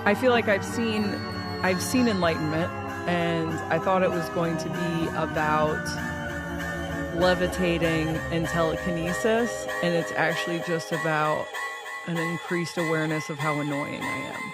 I feel like I've seen enlightenment, and I thought it was going to be about levitating and telekinesis, and it's actually just about an increased awareness of how annoying I am.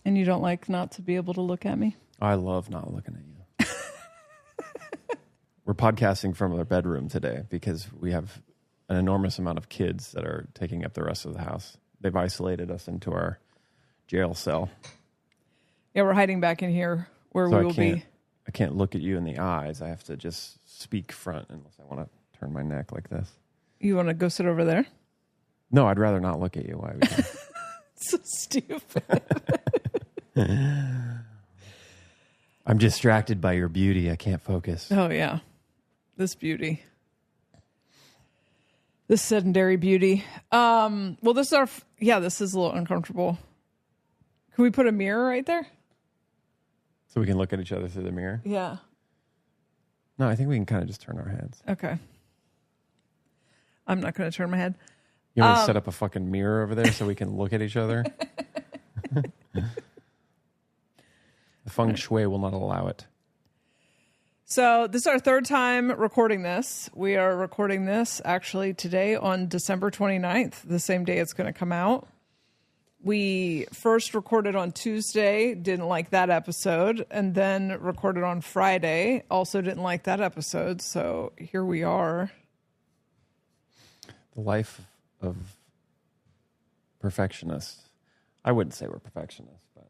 And you don't like not to be able to look at me? I love not looking at you. We're podcasting from our bedroom today because we have an enormous amount of kids that are taking up the rest of the house. They've isolated us into our jail cell. Yeah, we're hiding back in here where we will be. I can't look at you in the eyes. I have to just speak front unless I want to turn my neck like this. You want to go sit over there? No, I'd rather not look at you. Why would you? So stupid. I'm distracted by your beauty. I can't focus. Oh, yeah. This beauty. This sedentary beauty. Well, this is this is a little uncomfortable. Can we put a mirror right there? So we can look at each other through the mirror? Yeah. No, I think we can kind of just turn our heads. Okay. I'm not going to turn my head. You want me to set up a fucking mirror over there so we can look at each other? The feng shui will not allow it. So this is our third time recording this. We are recording this actually today on December 29th, the same day it's going to come out. We first recorded on Tuesday, didn't like that episode, and then recorded on Friday, also didn't like that episode. So here we are. The life of perfectionists. I wouldn't say we're perfectionists, but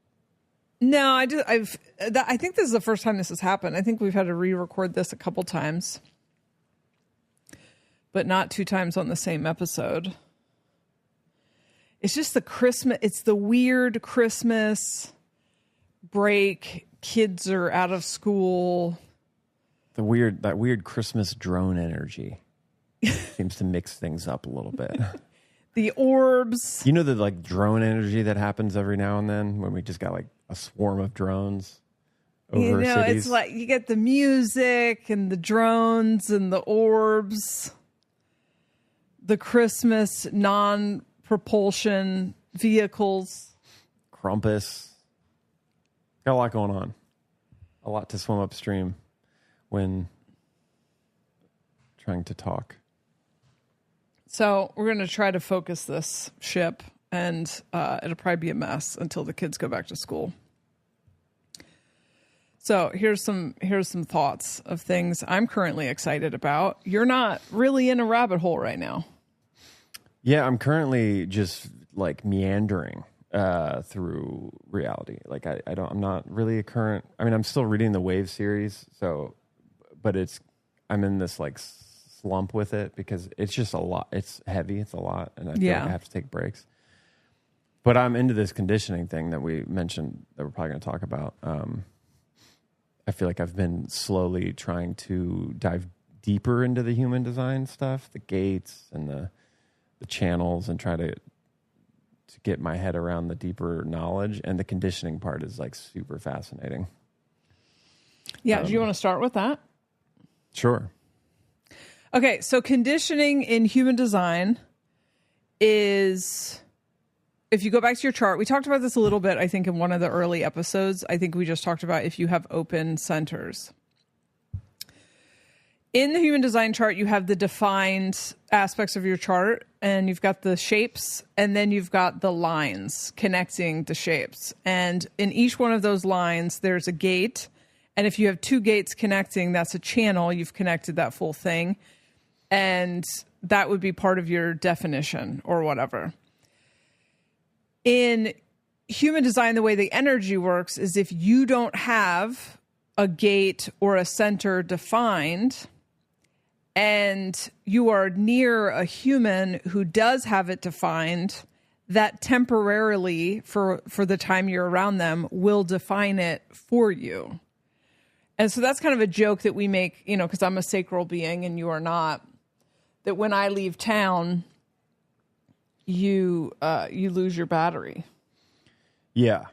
No, I think this is the first time this has happened. I think we've had to re-record this a couple times, but not 2 times on the same episode. It's just it's the weird Christmas break. Kids are out of school. that weird Christmas drone energy seems to mix things up a little bit. The orbs. You know the like drone energy that happens every now and then when we just got like a swarm of drones over cities? It's like you get the music and the drones and the orbs, the Christmas non-propulsion vehicles. Krampus. Got a lot going on. A lot to swim upstream when trying to talk. So we're going to try to focus this ship, and it'll probably be a mess until the kids go back to school. So here's some thoughts of things I'm currently excited about. You're not really in a rabbit hole right now. Yeah, I'm currently just like meandering through reality. Like I'm not really I'm still reading the Wave series, but I'm in this like slump with it because it's just a lot. It's heavy. It's a lot. And I feel like I have to take breaks. But I'm into this conditioning thing that we mentioned that we're probably going to talk about. I feel like I've been slowly trying to dive deeper into the human design stuff, the gates and the channels, and try to get my head around the deeper knowledge. And the conditioning part is like super fascinating. Yeah. Do you want to start with that? Sure. Okay. So conditioning in human design is, if you go back to your chart, we talked about this a little bit, I think, in one of the early episodes. I think we just talked about if you have open centers. In the human design chart, you have the defined aspects of your chart, and you've got the shapes, and then you've got the lines connecting the shapes. And in each one of those lines, there's a gate. And if you have 2 gates connecting, that's a channel. You've connected that full thing. And that would be part of your definition or whatever. In human design, the way the energy works is if you don't have a gate or a center defined, and you are near a human who does have it defined, that temporarily, for the time you're around them, will define it for you. And so that's kind of a joke that we make, because I'm a sacral being and you are not, that when I leave town, you lose your battery. Yeah.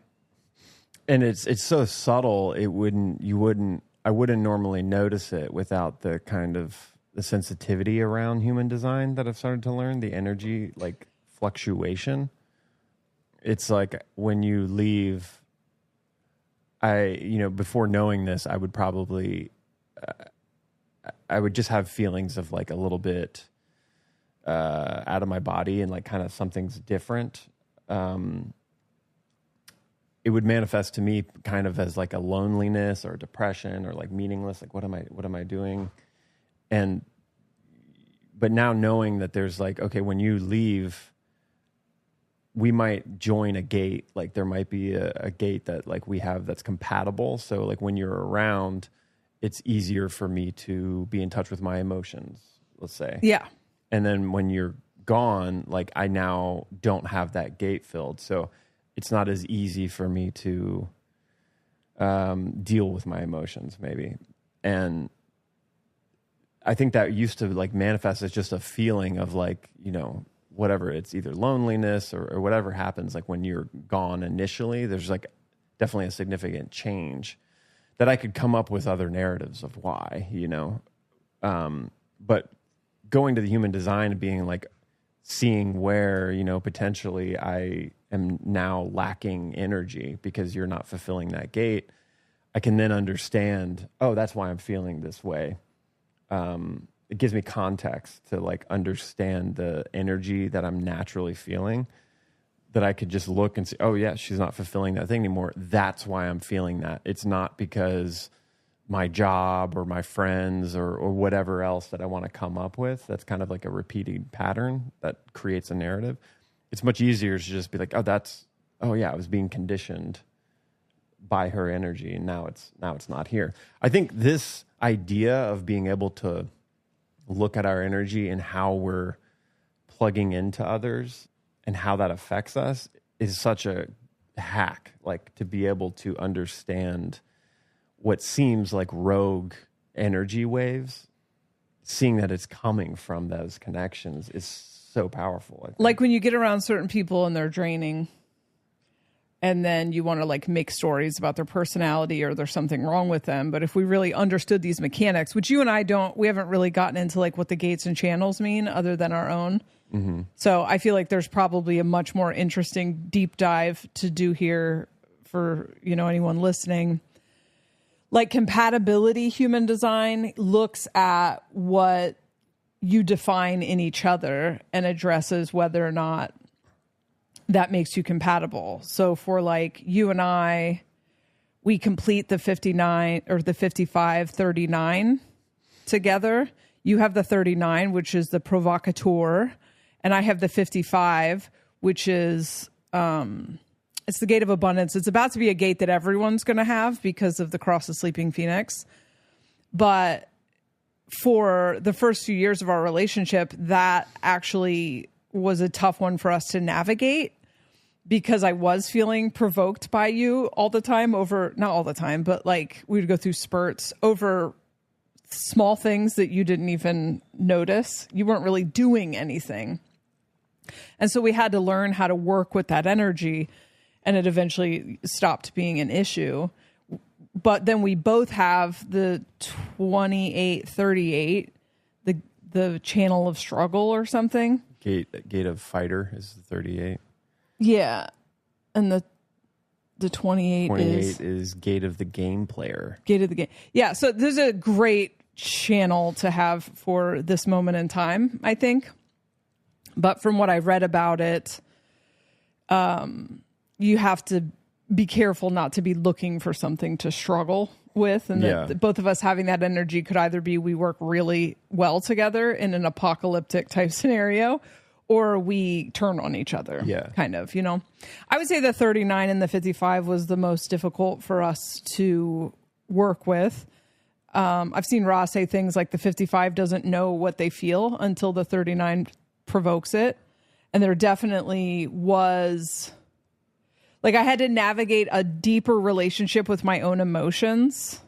And it's so subtle, I wouldn't normally notice it without the kind of the sensitivity around human design that I've started to learn, the energy like fluctuation. It's like when you leave, before knowing this, I would probably I would just have feelings of like a little bit out of my body and like kind of something's different. It would manifest to me kind of as like a loneliness or depression or like meaningless. Like, what am I doing? But now knowing that there's like, okay, when you leave, we might join a gate. Like there might be a gate that like we have that's compatible. So like when you're around, it's easier for me to be in touch with my emotions, let's say. Yeah. And then when you're gone, like I now don't have that gate filled. So it's not as easy for me to deal with my emotions maybe. And I think that used to like manifest as just a feeling of like, whatever, it's either loneliness or whatever happens. Like when you're gone initially, there's like definitely a significant change that I could come up with other narratives of why, but going to the human design and being like, seeing where, potentially I am now lacking energy because you're not fulfilling that gate, I can then understand, oh, that's why I'm feeling this way. It gives me context to like understand the energy that I'm naturally feeling, that I could just look and say, oh yeah, she's not fulfilling that thing anymore. That's why I'm feeling that. It's not because my job or my friends or whatever else that I want to come up with. That's kind of like a repeating pattern that creates a narrative. it's much easier to just be like, oh yeah, I was being conditioned by her energy, and now it's not here. I think this idea of being able to look at our energy and how we're plugging into others and how that affects us is such a hack, like to be able to understand what seems like rogue energy waves, seeing that it's coming from those connections is so powerful. I think. Like when you get around certain people and they're draining, and then you want to like make stories about their personality or there's something wrong with them. But if we really understood these mechanics, which you and I we haven't really gotten into like what the gates and channels mean other than our own. Mm-hmm. So I feel like there's probably a much more interesting deep dive to do here for, anyone listening. Like compatibility human design looks at what you define in each other and addresses whether or not that makes you compatible. So for like you and I, we complete the 59 or the 55-39 together. You have the 39, which is the provocateur, and I have the 55, which is it's the gate of abundance. It's about to be a gate that everyone's going to have because of the cross of sleeping phoenix. But for the first few years of our relationship, that actually was a tough one for us to navigate because I was feeling provoked by you all the time not all the time, but like we would go through spurts over small things that you didn't even notice. You weren't really doing anything. And so we had to learn how to work with that energy, and it eventually stopped being an issue. But then we both have the 28-38, the channel of struggle or something. Gate of fighter is the 38. Yeah. And the 28 is gate of the game player. Gate of the game. Yeah. So there's a great channel to have for this moment in time, I think. But from what I've read about it, you have to be careful not to be looking for something to struggle with. And that both of us having that energy could either be we work really well together in an apocalyptic type scenario, or we turn on each other, kind of, I would say the 39 and the 55 was the most difficult for us to work with. I've seen Ross say things like the 55 doesn't know what they feel until the 39 provokes it. And there definitely was, like, I had to navigate a deeper relationship with my own emotions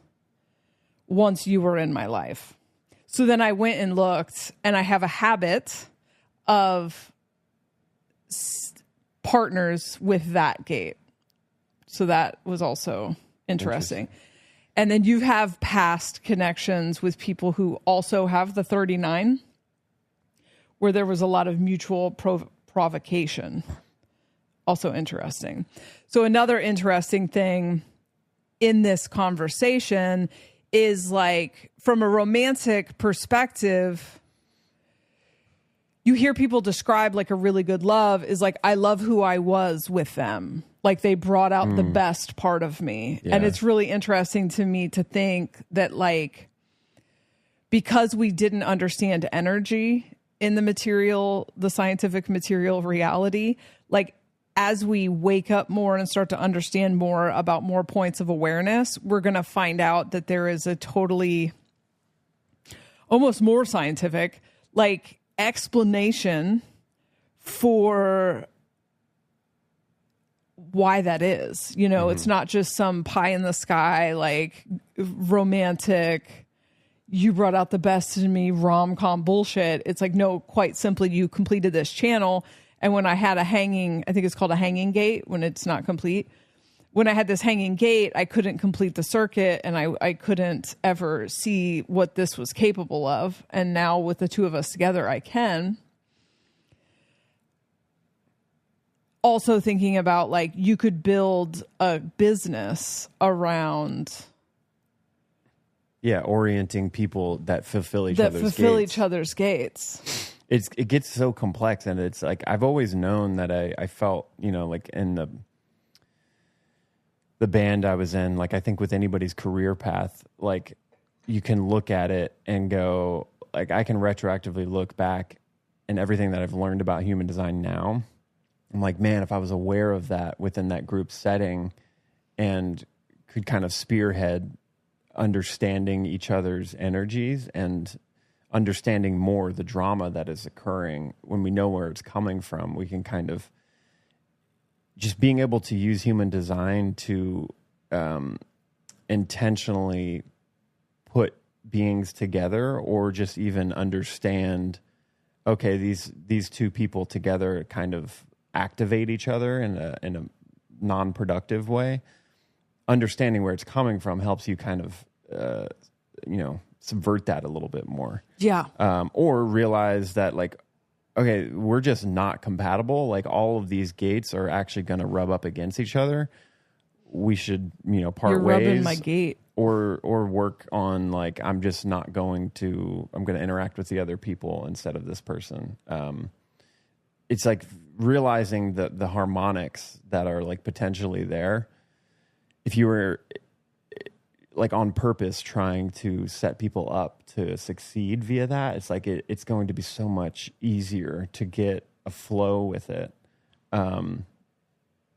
once you were in my life. So then I went and looked, and I have a habit of partners with that gate. So that was also interesting. And then you have past connections with people who also have the 39, where there was a lot of mutual provocation. Also interesting. So another interesting thing in this conversation is, like, from a romantic perspective, you hear people describe like a really good love is like, I love who I was with them. Like they brought out the best part of me. Yeah. And it's really interesting to me to think that, like, because we didn't understand energy in the scientific material reality, like as we wake up more and start to understand more about more points of awareness, we're going to find out that there is a totally almost more scientific, like, explanation for why that is. It's not just some pie in the sky, like romantic, you brought out the best in me rom-com bullshit. It's like, no, quite simply, you completed this channel. And when I had I think it's called a hanging gate when it's not complete. When I had this hanging gate, I couldn't complete the circuit, and I couldn't ever see what this was capable of. And now with the two of us together, I can. Also thinking about, like, you could build a business around... Yeah, orienting people that fulfill each other's gates. It gets so complex, and it's like, I've always known that I felt, like in the band I was in, like, I think with anybody's career path, like, you can look at it and go, like, I can retroactively look back and everything that I've learned about human design now I'm like, man, if I was aware of that within that group setting and could kind of spearhead understanding each other's energies and understanding more the drama that is occurring, when we know where it's coming from, we can kind of just being able to use human design to intentionally put beings together, or just even understand, okay, these two people together kind of activate each other in a non-productive way. Understanding where it's coming from helps you kind of subvert that a little bit more. Yeah. Or realize that, like, okay, we're just not compatible. Like, all of these gates are actually going to rub up against each other. We should, part You're ways. rubbing my gate. Or work on, like, I'm going to interact with the other people instead of this person. It's like realizing the harmonics that are, like, potentially there. If you were, like, on purpose trying to set people up to succeed via that, it's like it's going to be so much easier to get a flow with it.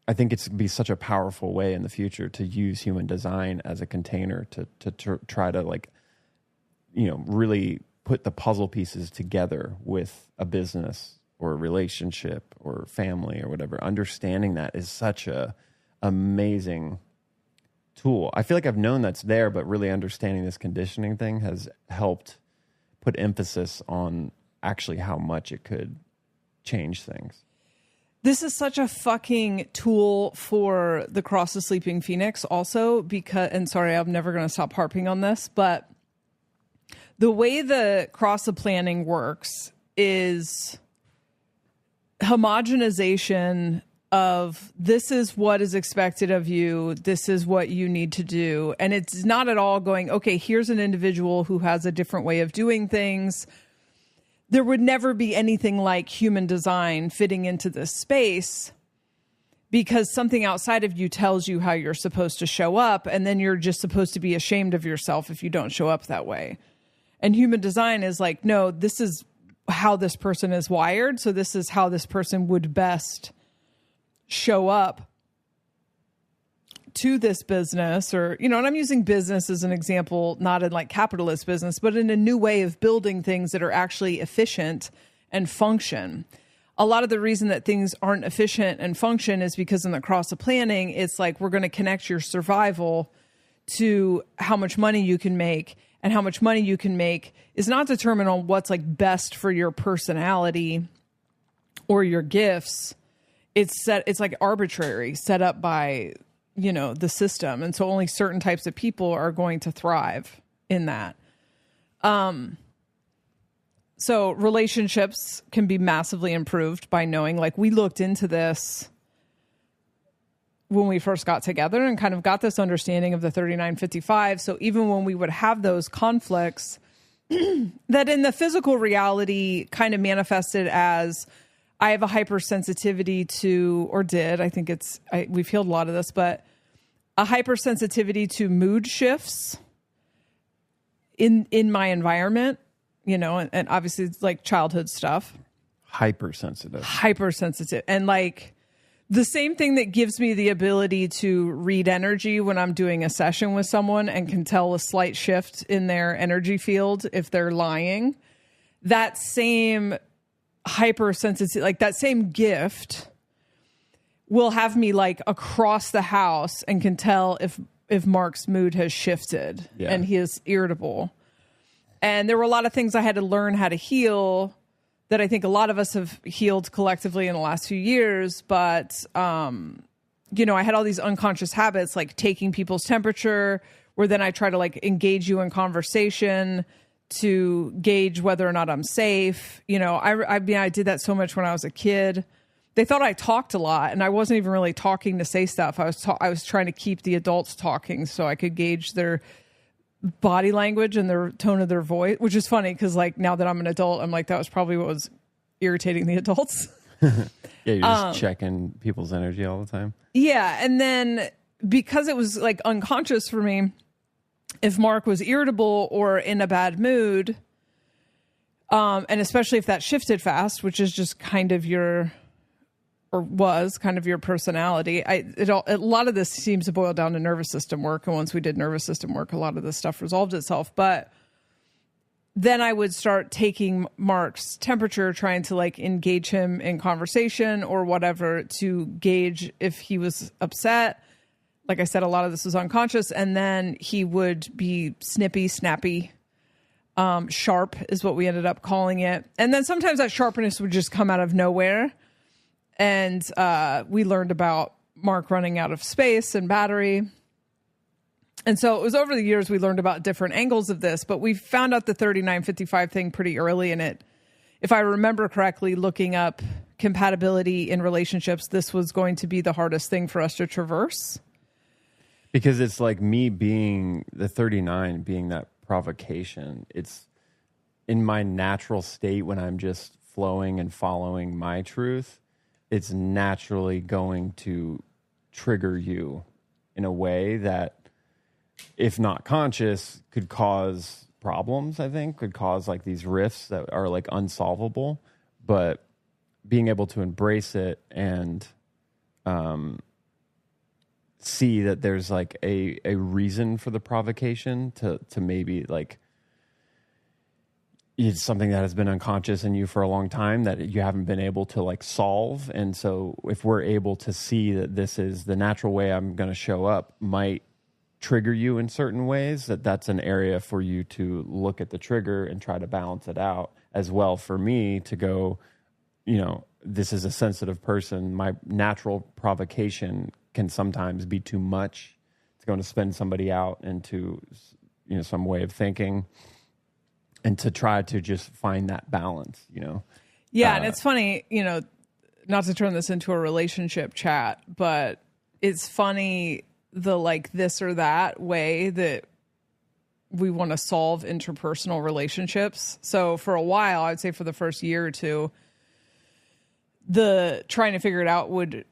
I think it's going to be such a powerful way in the future to use human design as a container to try to, like, really put the puzzle pieces together with a business or a relationship or family or whatever. Understanding that is such a amazing tool. I feel like I've known that's there, but really understanding this conditioning thing has helped put emphasis on actually how much it could change things. This is such a fucking tool for the Cross the Sleeping Phoenix also, because, and sorry, I'm never going to stop harping on this, but the way the Cross the Planning works is homogenization of this is what is expected of you, this is what you need to do. And it's not at all going, okay, here's an individual who has a different way of doing things. There would never be anything like human design fitting into this space, because something outside of you tells you how you're supposed to show up, and then you're just supposed to be ashamed of yourself if you don't show up that way. And human design is like, no, this is how this person is wired, so this is how this person would best show up to this business, or, and I'm using business as an example, not in like capitalist business, but in a new way of building things that are actually efficient and function. A lot of the reason that things aren't efficient and function is because in the Cross of Planning, it's like, we're going to connect your survival to how much money you can make, and how much money you can make is not determined on what's like best for your personality or your gifts. It's like arbitrary, set up by the system. And so only certain types of people are going to thrive in that. So relationships can be massively improved by knowing, like, we looked into this when we first got together and kind of got this understanding of the 3955. So even when we would have those conflicts that in the physical reality kind of manifested as, I have a hypersensitivity to, or did, I think we've healed a lot of this, but a hypersensitivity to mood shifts in my environment, and obviously it's like childhood stuff. Hypersensitive. And like the same thing that gives me the ability to read energy when I'm doing a session with someone and can tell a slight shift in their energy field if they're lying, that same hypersensitivity, like that same gift will have me like across the house and can tell if Mark's mood has shifted and he is irritable. And there were a lot of things I had to learn how to heal that I think a lot of us have healed collectively in the last few years. But, I had all these unconscious habits, like taking people's temperature, where then I try to like engage you in conversation to gauge whether or not I'm safe. I did that so much when I was a kid. They thought I talked a lot, and I wasn't even really talking to say stuff. I was trying to keep the adults talking so I could gauge their body language and their tone of their voice, which is funny because like now that I'm an adult, I'm like, that was probably what was irritating the adults. Yeah, you're just checking people's energy all the time. Yeah, and then because it was like unconscious for me, if Mark was irritable or in a bad mood, and especially if that shifted fast, which is just kind of your or was kind of your personality. A lot of this seems to boil down to nervous system work. And once we did nervous system work, a lot of this stuff resolved itself. But then I would start taking Mark's temperature, trying to like engage him in conversation or whatever to gauge if he was upset. Like I said, a lot of this was unconscious. And then he would be snippy, snappy, sharp is what we ended up calling it. And then sometimes that sharpness would just come out of nowhere. And we learned about Mark running out of space and battery. And so it was over the years we learned about different angles of this, but we found out the 39-55 thing pretty early in it. If I remember correctly, looking up compatibility in relationships, this was going to be the hardest thing for us to traverse. Because it's like me being the 39, being that provocation. It's in my natural state when I'm just flowing and following my truth. It's naturally going to trigger you in a way that, if not conscious, could cause problems, I think, could cause like these rifts that are like unsolvable. But being able to embrace it and see that there's like a reason for the provocation to maybe like it's something that has been unconscious in you for a long time that you haven't been able to like solve. And so if we're able to see that this is the natural way I'm going to show up might trigger you in certain ways, that's an area for you to look at the trigger and try to balance it out. As well for me to go, you know, this is a sensitive person. My natural provocation can sometimes be too much. It's going to spin somebody out into, you know, some way of thinking, and to try to just find that balance, you know? Yeah. And it's funny, you know, not to turn this into a relationship chat, but it's funny the like this or that way that we want to solve interpersonal relationships. So for a while, I'd say for the first year or two, the trying to figure it out would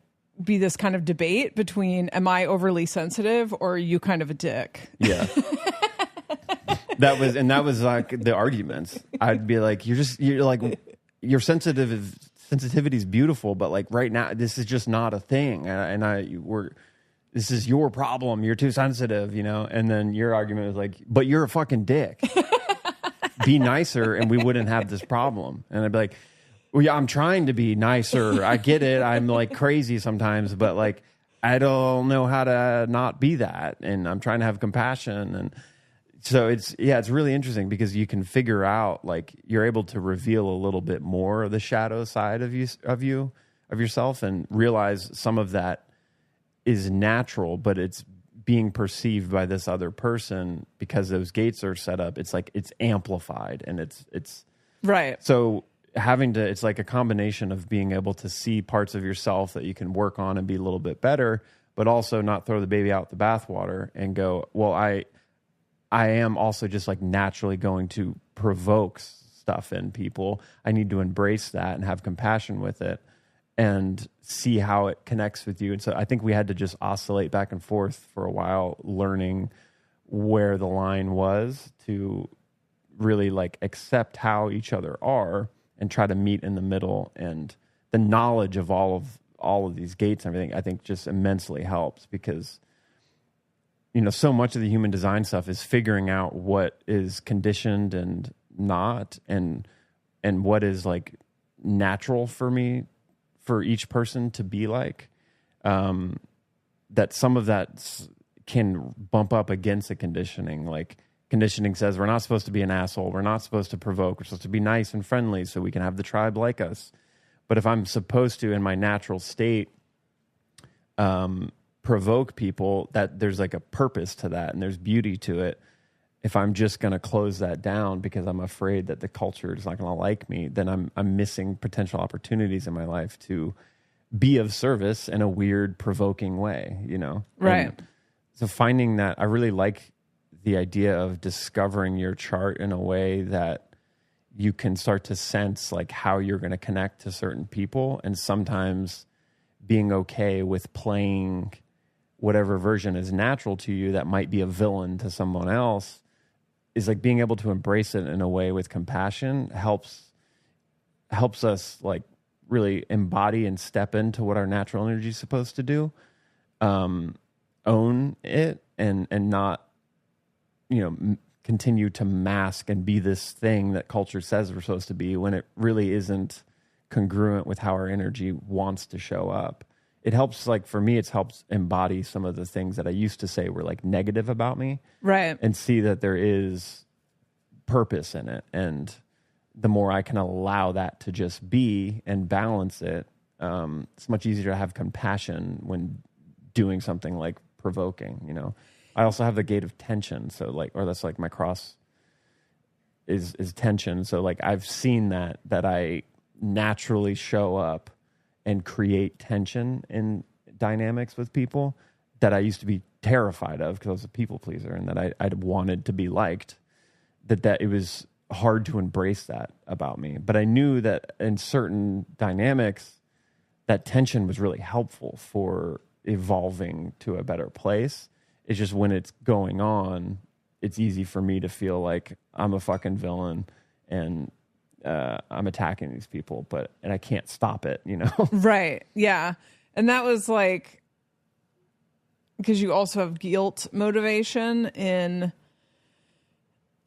be this kind of debate between, am I overly sensitive or are you kind of a dick? Yeah. That was like the arguments. I'd be like, you're like, your sensitivity is beautiful, but like right now, this is just not a thing. This is your problem. You're too sensitive, you know? And then your argument was like, but you're a fucking dick. Be nicer and we wouldn't have this problem. And I'd be like, well, yeah, I'm trying to be nicer. I get it. I'm like crazy sometimes, but like, I don't know how to not be that. And I'm trying to have compassion. And so it's really interesting because you can figure out, like, you're able to reveal a little bit more of the shadow side of yourself and realize some of that is natural, but it's being perceived by this other person because those gates are set up. It's like, it's amplified and it's right. So it's like a combination of being able to see parts of yourself that you can work on and be a little bit better, but also not throw the baby out with the bathwater and go, well, I am also just like naturally going to provoke stuff in people. I need to embrace that and have compassion with it and see how it connects with you. And so I think we had to just oscillate back and forth for a while, learning where the line was to really like accept how each other are and try to meet in the middle. And the knowledge of all of these gates and everything, I think just immensely helps because, you know, so much of the human design stuff is figuring out what is conditioned and not, and what is like natural for me, for each person to be like, that some of that can bump up against the conditioning. Like conditioning says we're not supposed to be an asshole. We're not supposed to provoke. We're supposed to be nice and friendly so we can have the tribe like us. But if I'm supposed to, in my natural state, provoke people, that there's like a purpose to that and there's beauty to it. If I'm just going to close that down because I'm afraid that the culture is not going to like me, then I'm missing potential opportunities in my life to be of service in a weird, provoking way, you know? Right. And so finding that, I really like the idea of discovering your chart in a way that you can start to sense like how you're going to connect to certain people, and sometimes being okay with playing whatever version is natural to you that might be a villain to someone else, is like being able to embrace it in a way with compassion helps us like really embody and step into what our natural energy is supposed to do, own it and not, continue to mask and be this thing that culture says we're supposed to be when it really isn't congruent with how our energy wants to show up. It helps, like for me, it's helps embody some of the things that I used to say were like negative about me. Right. And see that there is purpose in it. And the more I can allow that to just be and balance it, it's much easier to have compassion when doing something like provoking, I also have the gate of tension. So that's like my cross is tension. So like I've seen that I naturally show up and create tension in dynamics with people that I used to be terrified of because I was a people pleaser and that I wanted to be liked, that it was hard to embrace that about me. But I knew that in certain dynamics, that tension was really helpful for evolving to a better place. It's just when it's going on, it's easy for me to feel like I'm a fucking villain and I'm attacking these people, and I can't stop it, Right. Yeah. And that was like, because you also have guilt motivation in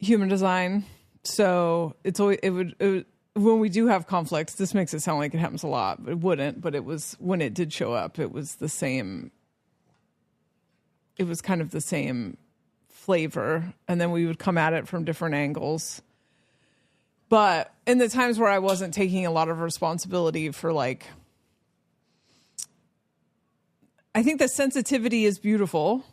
human design. So it's always, it would when we do have conflicts, this makes it sound like it happens a lot, but it wouldn't. But it was, when it did show up, it was the same. It was kind of the same flavor. And then we would come at it from different angles. But in the times where I wasn't taking a lot of responsibility for like, I think the sensitivity is beautiful.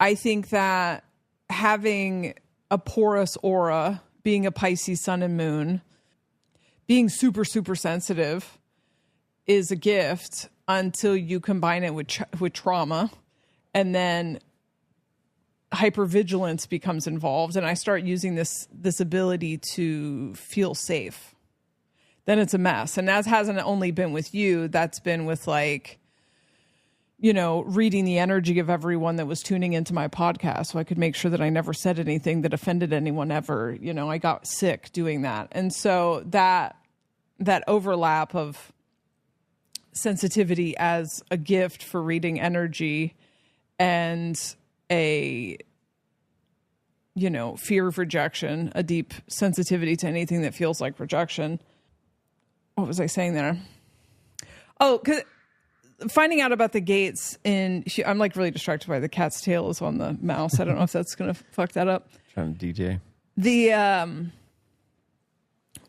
I think that having a porous aura, being a Pisces sun and moon, being super, super sensitive is a gift until you combine it with trauma, and then hypervigilance becomes involved, and I start using this ability to feel safe. Then it's a mess. And that hasn't only been with you, that's been with like, reading the energy of everyone that was tuning into my podcast so I could make sure that I never said anything that offended anyone ever. I got sick doing that. And so that overlap of sensitivity as a gift for reading energy and a, fear of rejection, a deep sensitivity to anything that feels like rejection. What was I saying there? Oh, 'cause finding out about the gates I'm like really distracted by the cat's tail is on the mouse. I don't know if that's going to fuck that up. Trying to DJ.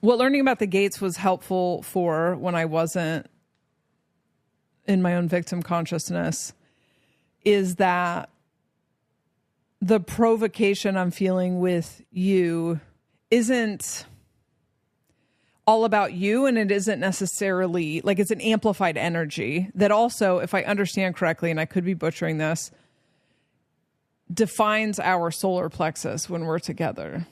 What learning about the gates was helpful for when I wasn't in my own victim consciousness is that the provocation I'm feeling with you isn't all about you, and it isn't necessarily like, it's an amplified energy that also, if I understand correctly, and I could be butchering this, defines our solar plexus when we're together.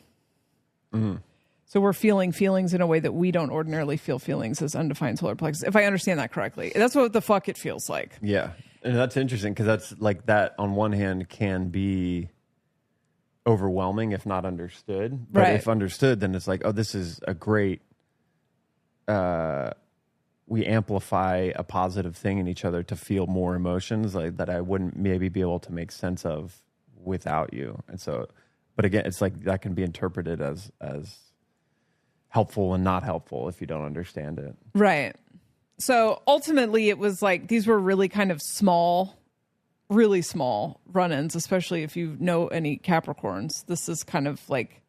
Mm-hmm. So we're feeling feelings in a way that we don't ordinarily feel feelings as undefined solar plexus. If I understand that correctly, that's what the fuck it feels like. Yeah. And that's interesting because that's like that on one hand can be overwhelming if not understood. But if understood, then it's like, oh, this is a great, we amplify a positive thing in each other to feel more emotions like that I wouldn't maybe be able to make sense of without you. And so, but again, it's like that can be interpreted as helpful and not helpful if you don't understand it. Right. So ultimately it was like, these were really kind of small, really small run-ins, especially if you know any Capricorns. This is kind of like,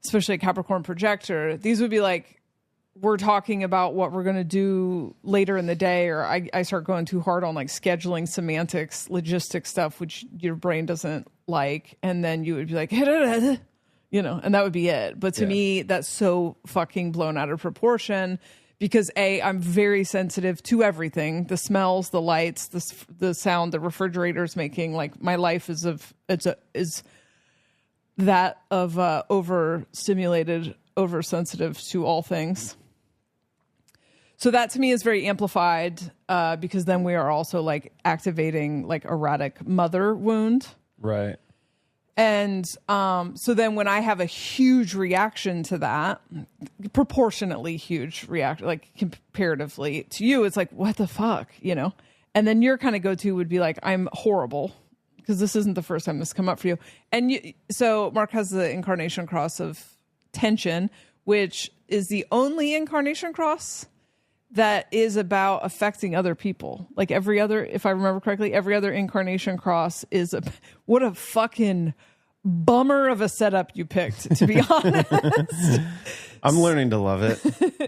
especially a Capricorn projector, these would be like, we're talking about what we're going to do later in the day, or I start going too hard on like scheduling, semantics, logistics stuff, which your brain doesn't like. And then you would be like, and that would be it. But to me, that's so fucking blown out of proportion because I'm very sensitive to everything, the smells, the lights, the sound, the refrigerator's making. Like my life is that of overstimulated, oversensitive to all things. So that to me is very amplified because then we are also like activating like erratic mother wound. Right. And so then when I have a huge reaction to that, proportionately huge reaction, like comparatively to you, it's like, what the fuck, you know? And then your kind of go-to would be like, I'm horrible, because this isn't the first time this come up for you. And so Mark has the incarnation cross of tension, which is the only incarnation cross that is about affecting other people. Like every other, if I remember correctly, every other incarnation cross is what a fucking bummer of a setup you picked, to be honest. I'm learning to love it.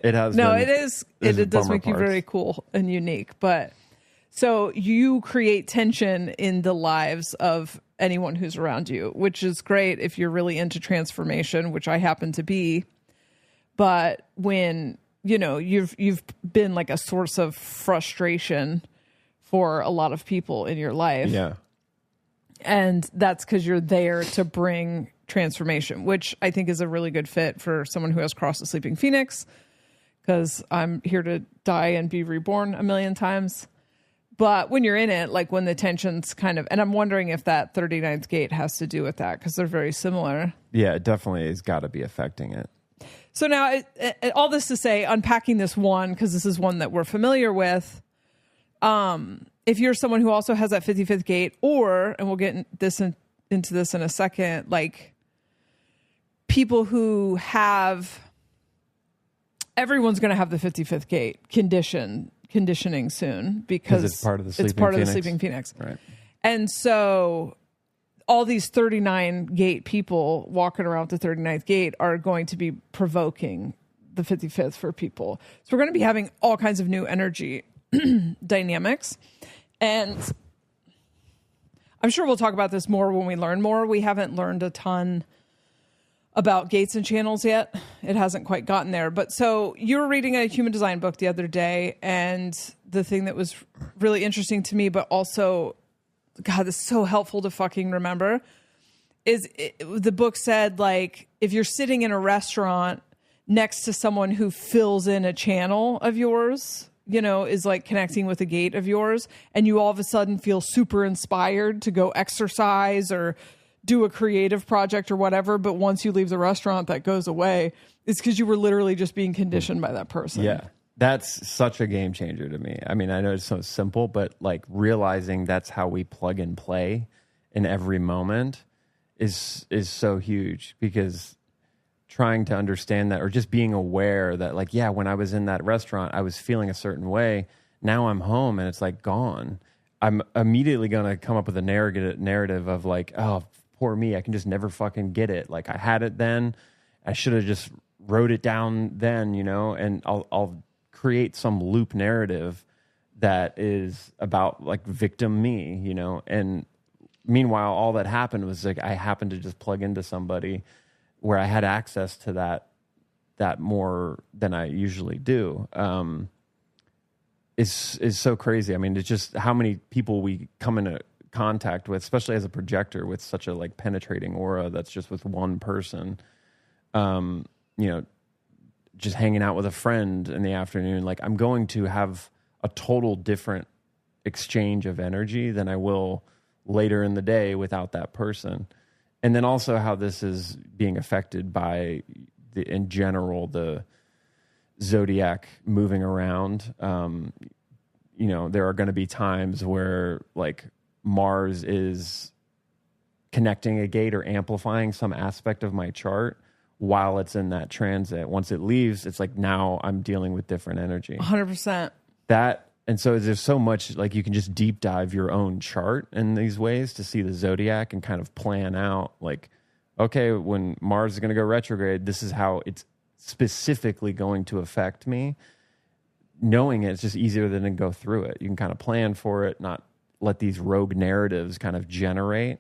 It has no, been, it is. It does make you very cool and unique. But so you create tension in the lives of anyone who's around you, which is great if you're really into transformation, which I happen to be. But when you know, you've been like a source of frustration for a lot of people in your life. Yeah. And that's because you're there to bring transformation, which I think is a really good fit for someone who has crossed the sleeping phoenix, because I'm here to die and be reborn a million times. But when you're in it, like when the tension's kind of, and I'm wondering if that 39th gate has to do with that, because they're very similar. Yeah, it definitely has got to be affecting it. So now, all this to say, unpacking this one, because this is one that we're familiar with, if you're someone who also has that 55th gate, or, and we'll get into this in a second, like people who have, everyone's going to have the 55th gate conditioning soon, because it's part of the sleeping phoenix. Right. And so all these 39 gate people walking around the 39th gate are going to be provoking the 55th for people. So we're going to be having all kinds of new energy dynamics. And I'm sure we'll talk about this more when we learn more. We haven't learned a ton about gates and channels yet. It hasn't quite gotten there. But so you were reading a human design book the other day, and the thing that was really interesting to me, but also, God, this is so helpful to fucking remember, is the book said, like, if you're sitting in a restaurant next to someone who fills in a channel of yours, you know, is like connecting with a gate of yours, and you all of a sudden feel super inspired to go exercise or do a creative project or whatever, but once you leave the restaurant, that goes away. It's because you were literally just being conditioned by that person. Yeah. That's such a game changer to me. I mean, I know it's so simple, but like realizing that's how we plug and play in every moment is so huge, because trying to understand that, or just being aware that, like, yeah, when I was in that restaurant, I was feeling a certain way. Now I'm home and it's like gone. I'm immediately going to come up with a narrative of like, oh, poor me. I can just never fucking get it. Like, I had it then. I should have just wrote it down then, you know, and I'll create some loop narrative that is about like victim me, you know. And meanwhile, all that happened was like I happened to just plug into somebody where I had access to that more than I usually do. Is so crazy. I mean, it's just how many people we come into contact with, especially as a projector with such a like penetrating aura that's just with one person. You know, just hanging out with a friend in the afternoon, like I'm going to have a total different exchange of energy than I will later in the day without that person. And then also how this is being affected by in general, the zodiac moving around. You know, there are going to be times where like Mars is connecting a gate or amplifying some aspect of my chart while it's in that transit. Once it leaves, it's like now I'm dealing with different energy. 100%. That, and so there's so much, like you can just deep dive your own chart in these ways to see the zodiac and kind of plan out like, okay, when Mars is going to go retrograde, this is how it's specifically going to affect me. Knowing it's just easier than to go through it. You can kind of plan for it, not let these rogue narratives kind of generate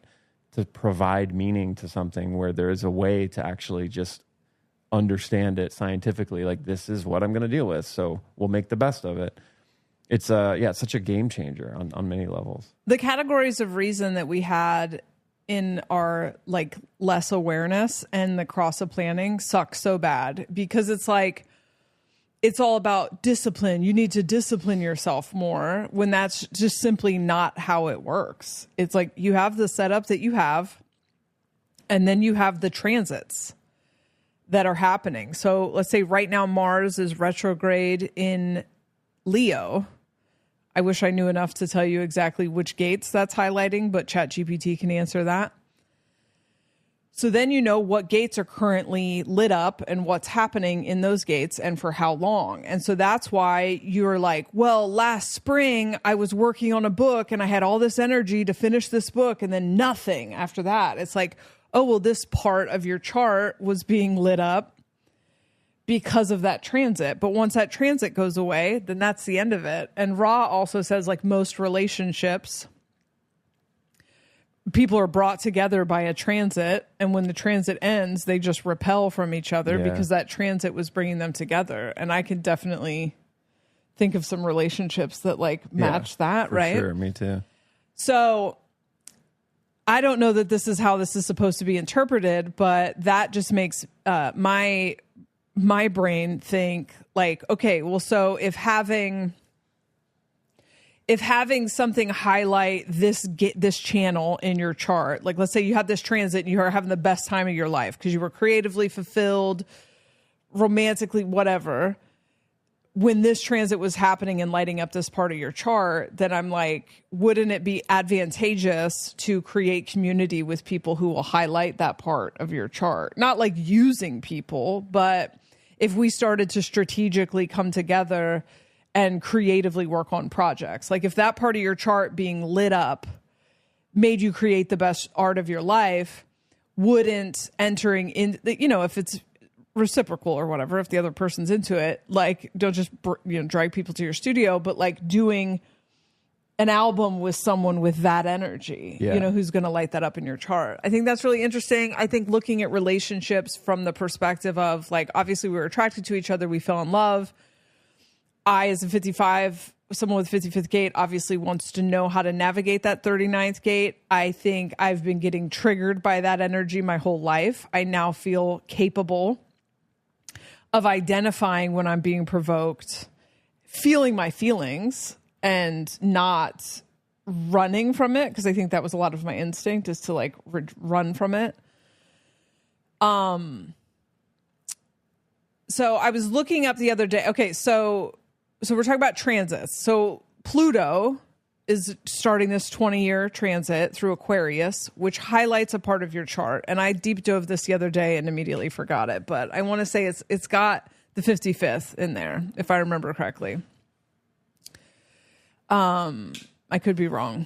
to provide meaning to something where there is a way to actually just understand it scientifically. Like, this is what I'm going to deal with, so we'll make the best of it. It's it's such a game changer on many levels. The categories of reason that we had in our like less awareness and the cross of planning suck so bad, because it's like, it's all about discipline. You need to discipline yourself more, when that's just simply not how it works. It's like you have the setup that you have. And then you have the transits that are happening. So let's say right now Mars is retrograde in Leo. I wish I knew enough to tell you exactly which gates that's highlighting, but ChatGPT can answer that. So then you know what gates are currently lit up and what's happening in those gates and for how long. And so that's why you're like, well, last spring I was working on a book and I had all this energy to finish this book and then nothing after that. It's like, oh, well, this part of your chart was being lit up because of that transit. But once that transit goes away, then that's the end of it. And Ra also says, like most relationships, people are brought together by a transit, and when the transit ends, they just repel from each other because that transit was bringing them together. And I can definitely think of some relationships that like match that, right? Sure, me too. So I don't know that this is how this is supposed to be interpreted, but that just makes my brain think like, okay, well, so if having something highlight this channel in your chart, like let's say you had this transit and you are having the best time of your life because you were creatively fulfilled, romantically, whatever. When this transit was happening and lighting up this part of your chart, then I'm like, wouldn't it be advantageous to create community with people who will highlight that part of your chart? Not like using people, but if we started to strategically come together and creatively work on projects. Like if that part of your chart being lit up made you create the best art of your life, wouldn't entering in, if it's reciprocal or whatever, if the other person's into it, like don't just drag people to your studio, but like doing an album with someone with that energy, who's going to light that up in your chart. I think that's really interesting. I think looking at relationships from the perspective of like, obviously we were attracted to each other, we fell in love. I, as a 55, someone with 55th gate, obviously wants to know how to navigate that 39th gate. I think I've been getting triggered by that energy my whole life. I now feel capable of identifying when I'm being provoked, feeling my feelings and not running from it, because I think that was a lot of my instinct, is to like run from it. So I was looking up the other day. Okay, so we're talking about transits. So Pluto is starting this 20-year transit through Aquarius, which highlights a part of your chart. And I deep dove this the other day and immediately forgot it. But I want to say it's got the 55th in there, if I remember correctly. I could be wrong.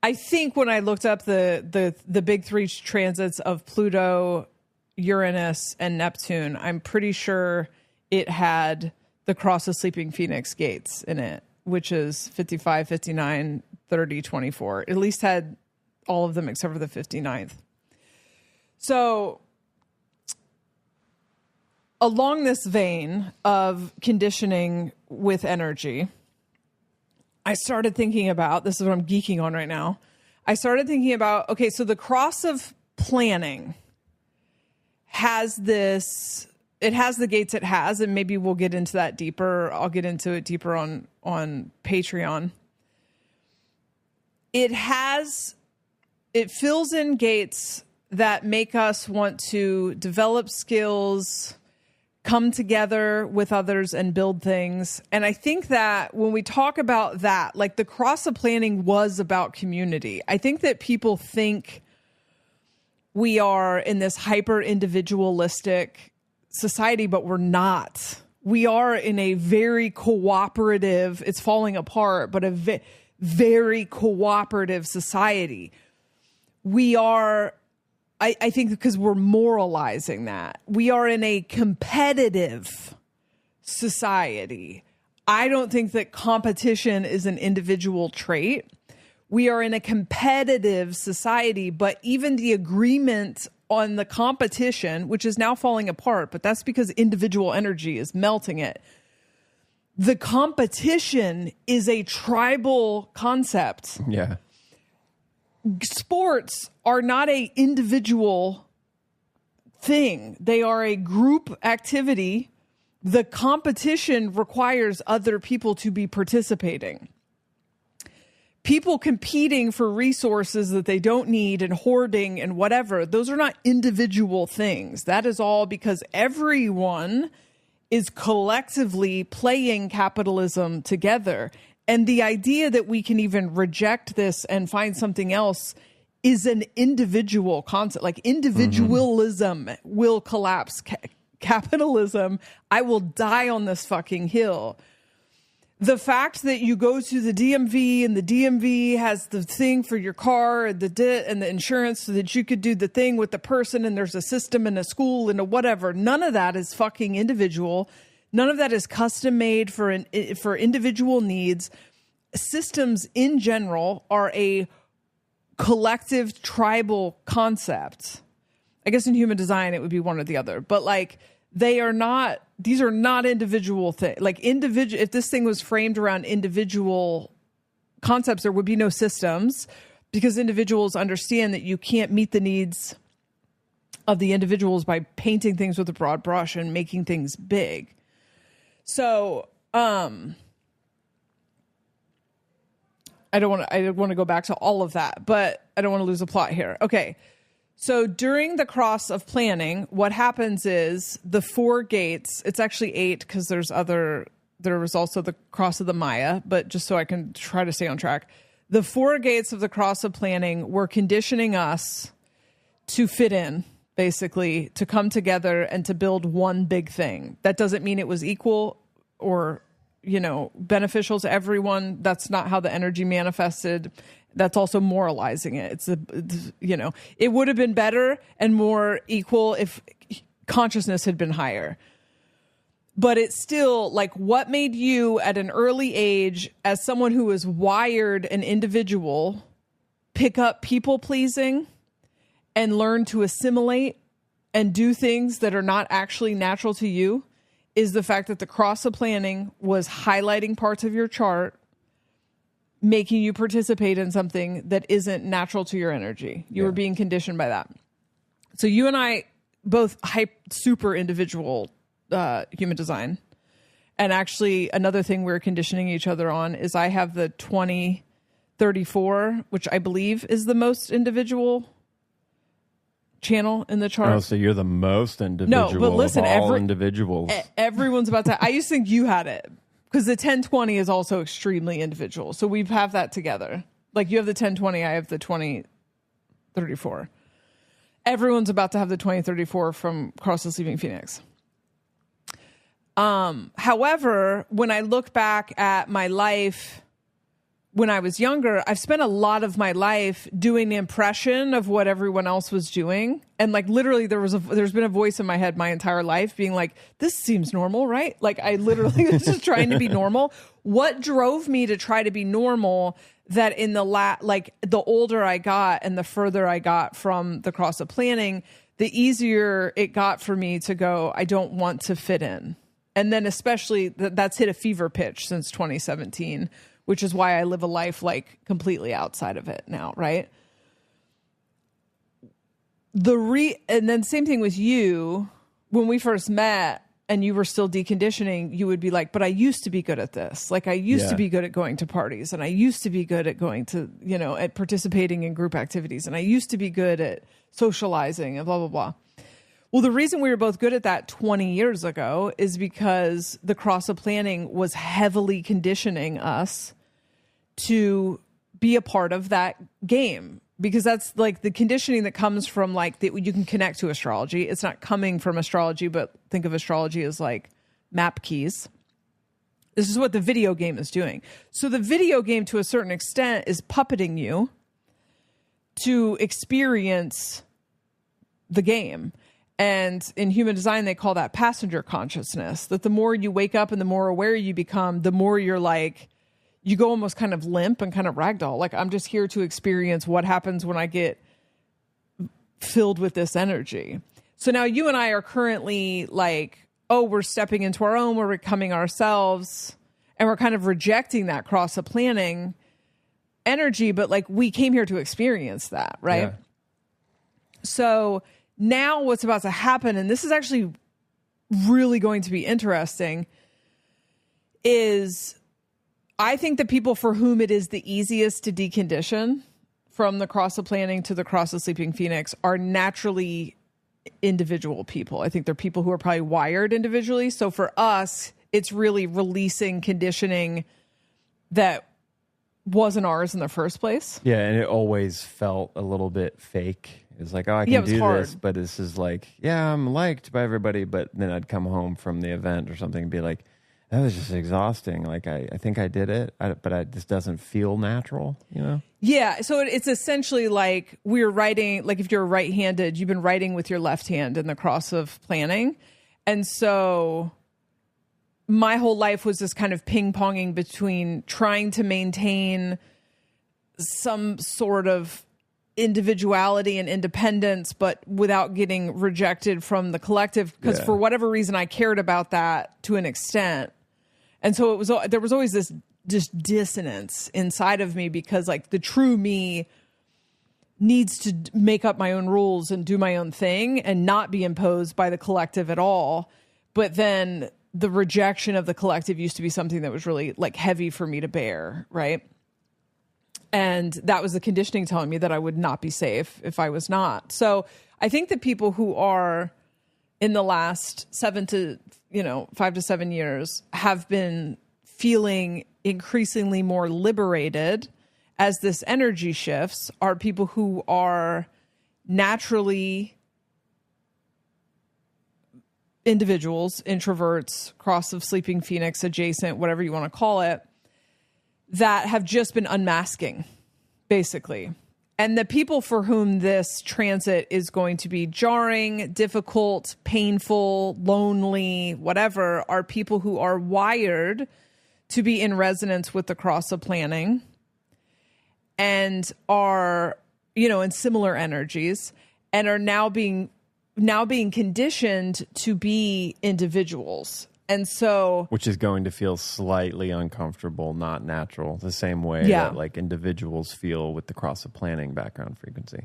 I think when I looked up the big three transits of Pluto, Uranus, and Neptune, I'm pretty sure it had the cross of sleeping phoenix gates in it, which is 55, 59, 30, 24. It at least had all of them except for the 59th. So along this vein of conditioning with energy, I started thinking about, this is what I'm geeking on right now. I started thinking about, okay, so the cross of planning has this, it has the gates it has, and maybe we'll get into that deeper. I'll get into it deeper on Patreon. It fills in gates that make us want to develop skills, come together with others and build things. And I think that when we talk about that, like the cross of planning was about community. I think that people think we are in this hyper individualistic society, but we're not. We are in a very cooperative, it's falling apart, but a very cooperative society. We are, I think, because we're moralizing that. We are in a competitive society. I don't think that competition is an individual trait. We are in a competitive society, but even the agreement on the competition, which is now falling apart, but that's because individual energy is melting it. The competition is a tribal concept. Yeah. Sports are not an individual thing. They are a group activity. The competition requires other people to be participating. people competing for resources that they don't need and hoarding and whatever, those are not individual things. That is all because everyone is collectively playing capitalism together. And the idea that we can even reject this and find something else is an individual concept. Like individualism will collapse capitalism. I will die on this fucking hill. The fact that you go to the DMV and the DMV has the thing for your car and the insurance so that you could do the thing with the person and there's a system and a school and a whatever. None of that is fucking individual. None of that is custom made for individual needs. Systems in general are a collective tribal concept. I guess in human design it would be one or the other, but like these are not individual things. Like if this thing was framed around individual concepts, there would be no systems because individuals understand that you can't meet the needs of the individuals by painting things with a broad brush and making things big. So, I don't want to go back to all of that, but I don't want to lose a plot here. Okay. So during the cross of planning, what happens is the 4 gates, it's actually 8 because there was also the cross of the Maya, but just so I can try to stay on track. The 4 gates of the cross of planning were conditioning us to fit in, basically, to come together and to build one big thing. That doesn't mean it was equal or, beneficial to everyone. That's not how the energy manifested. That's also moralizing it. It would have been better and more equal if consciousness had been higher. But it's still like what made you at an early age, as someone who is wired an individual, pick up people pleasing and learn to assimilate and do things that are not actually natural to you, is the fact that the cross of planning was highlighting parts of your chart, making you participate in something that isn't natural to your energy. You were being conditioned by that. So you and I both super individual human design. And actually another thing we're conditioning each other on is I have the 2034, which I believe is the most individual channel in the chart. Oh, so you're the most individual. No, but listen, of all individuals. Everyone's about to. I used to think you had it because the 1020 is also extremely individual. So we have that together. Like you have the 1020, I have the 2034. Everyone's about to have the 2034 from Crosses Leaving Phoenix. However, when I look back at my life when I was younger, I've spent a lot of my life doing the impression of what everyone else was doing. And like literally there's been a voice in my head my entire life being like, this seems normal, right? Like I literally was just trying to be normal. What drove me to try to be normal that in the older I got and the further I got from the cross of planning, the easier it got for me to go, I don't want to fit in. And then especially that's hit a fever pitch since 2017, which is why I live a life like completely outside of it now, right? And then same thing with you. When we first met and you were still deconditioning, you would be like, but I used to be good at this. Like I used to be good at going to parties and I used to be good at going to, at participating in group activities. And I used to be good at socializing and blah, blah, blah. Well, the reason we were both good at that 20 years ago is because the cross of planning was heavily conditioning us to be a part of that game. Because that's like the conditioning that comes from like that you can connect to astrology. It's not coming from astrology, but think of astrology as like map keys. This is what the video game is doing. So the video game to a certain extent is puppeting you to experience the game. And in human design, they call that passenger consciousness, that the more you wake up and the more aware you become, the more you're like, you go almost kind of limp and kind of ragdoll. Like, I'm just here to experience what happens when I get filled with this energy. So now you and I are currently like, oh, we're stepping into our own, we're becoming ourselves, and we're kind of rejecting that cross of planning energy, but like we came here to experience that, right? Yeah. So now what's about to happen, and this is actually really going to be interesting, is I think the people for whom it is the easiest to decondition from the cross of planning to the cross of sleeping phoenix are naturally individual people. I think they're people who are probably wired individually. So for us, it's really releasing conditioning that wasn't ours in the first place. Yeah, and it always felt a little bit fake. It's like, oh, I can do hard. this, but this is like, yeah, I'm liked by everybody. But then I'd come home from the event or something and be like, that was just exhausting. Like, I think I did it, but this doesn't feel natural, you know? Yeah, so it's essentially like we're writing, like if you're right-handed, you've been writing with your left hand in the cross of planning. And so my whole life was this kind of ping-ponging between trying to maintain some sort of individuality and independence, but without getting rejected from the collective, because for whatever reason I cared about that to an extent. And so there was always this just dissonance inside of me, because like the true me needs to make up my own rules and do my own thing and not be imposed by the collective at all. But then the rejection of the collective used to be something that was really like heavy for me to bear, right? And that was the conditioning telling me that I would not be safe if I was not. So I think that people who are in the last 5 to 7 years have been feeling increasingly more liberated as this energy shifts are people who are naturally individuals, introverts, cross of sleeping phoenix, adjacent, whatever you want to call it, that have just been unmasking, basically. And the people for whom this transit is going to be jarring, difficult, painful, lonely, whatever, are people who are wired to be in resonance with the cross of planning and are, in similar energies, and are now being conditioned to be individuals. And so, which is going to feel slightly uncomfortable, not natural, the same way that like individuals feel with the cross of planning background frequency.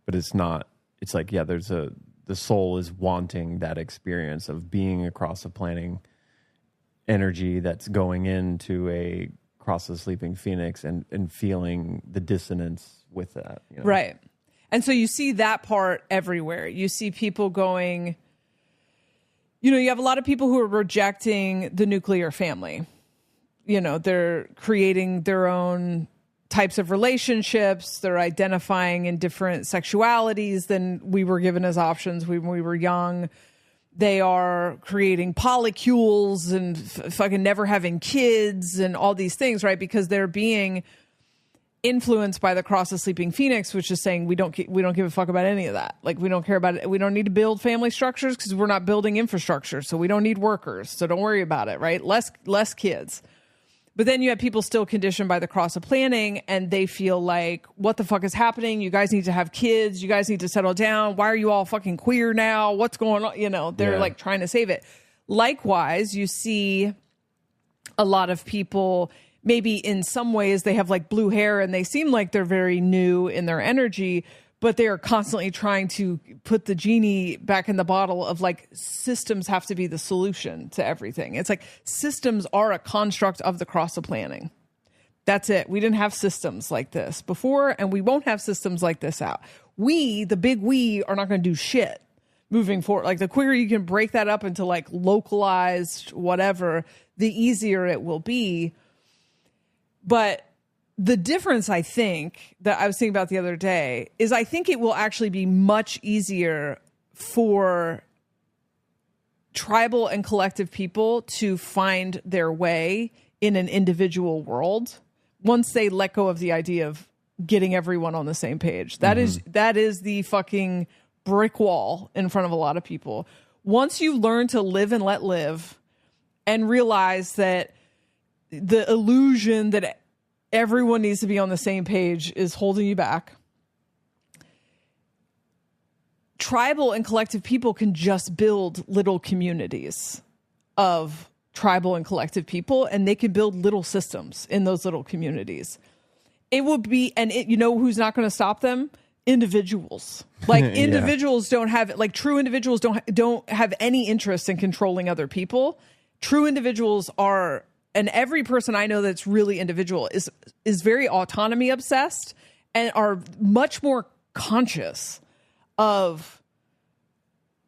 But it's not, it's like, the soul is wanting that experience of being a cross of planning energy that's going into a cross of sleeping phoenix and feeling the dissonance with that. Right. And so you see that part everywhere. You see people going, you have a lot of people who are rejecting the nuclear family. They're creating their own types of relationships. They're identifying in different sexualities than we were given as options when we were young. They are creating polycules and fucking never having kids and all these things, right? Because they're being influenced by the cross of sleeping phoenix, which is saying we don't give a fuck about any of that. Like, we don't care about it. We don't need to build family structures because we're not building infrastructure. So we don't need workers. So don't worry about it, right? Less kids. But then you have people still conditioned by the cross of planning, and they feel like, what the fuck is happening? You guys need to have kids. You guys need to settle down. Why are you all fucking queer now? What's going on? They're like trying to save it. Likewise, you see a lot of people, maybe in some ways they have like blue hair and they seem like they're very new in their energy, but they are constantly trying to put the genie back in the bottle of like, systems have to be the solution to everything. It's like systems are a construct of the cross of planning. That's it. We didn't have systems like this before, and we won't have systems like this out. We, the big we, are not going to do shit moving forward. Like, the quicker you can break that up into like localized whatever, the easier it will be. But the difference, I think, that I was thinking about the other day is I think it will actually be much easier for tribal and collective people to find their way in an individual world once they let go of the idea of getting everyone on the same page. That is the fucking brick wall in front of a lot of people. Once you learn to live and let live and realize that the illusion that everyone needs to be on the same page is holding you back, tribal and collective people can just build little communities of tribal and collective people, and they can build little systems in those little communities. It would be, and who's not going to stop them? Individuals. Like, individuals don't have, like, true individuals don't have any interest in controlling other people. True individuals are and every person I know that's really individual is very autonomy obsessed and are much more conscious of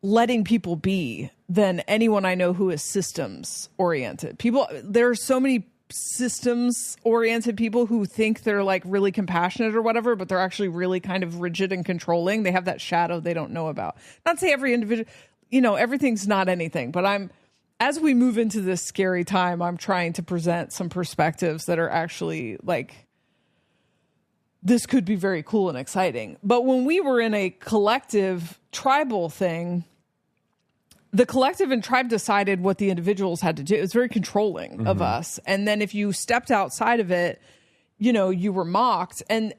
letting people be than anyone I know who is systems oriented. There are so many systems oriented people who think they're like really compassionate or whatever, but they're actually really kind of rigid and controlling. They have that shadow they don't know about. Not to say every individual, everything's not anything, but as we move into this scary time, I'm trying to present some perspectives that are actually like, this could be very cool and exciting. But when we were in a collective tribal thing, the collective and tribe decided what the individuals had to do. It was very controlling of us. And then if you stepped outside of it, you were mocked. And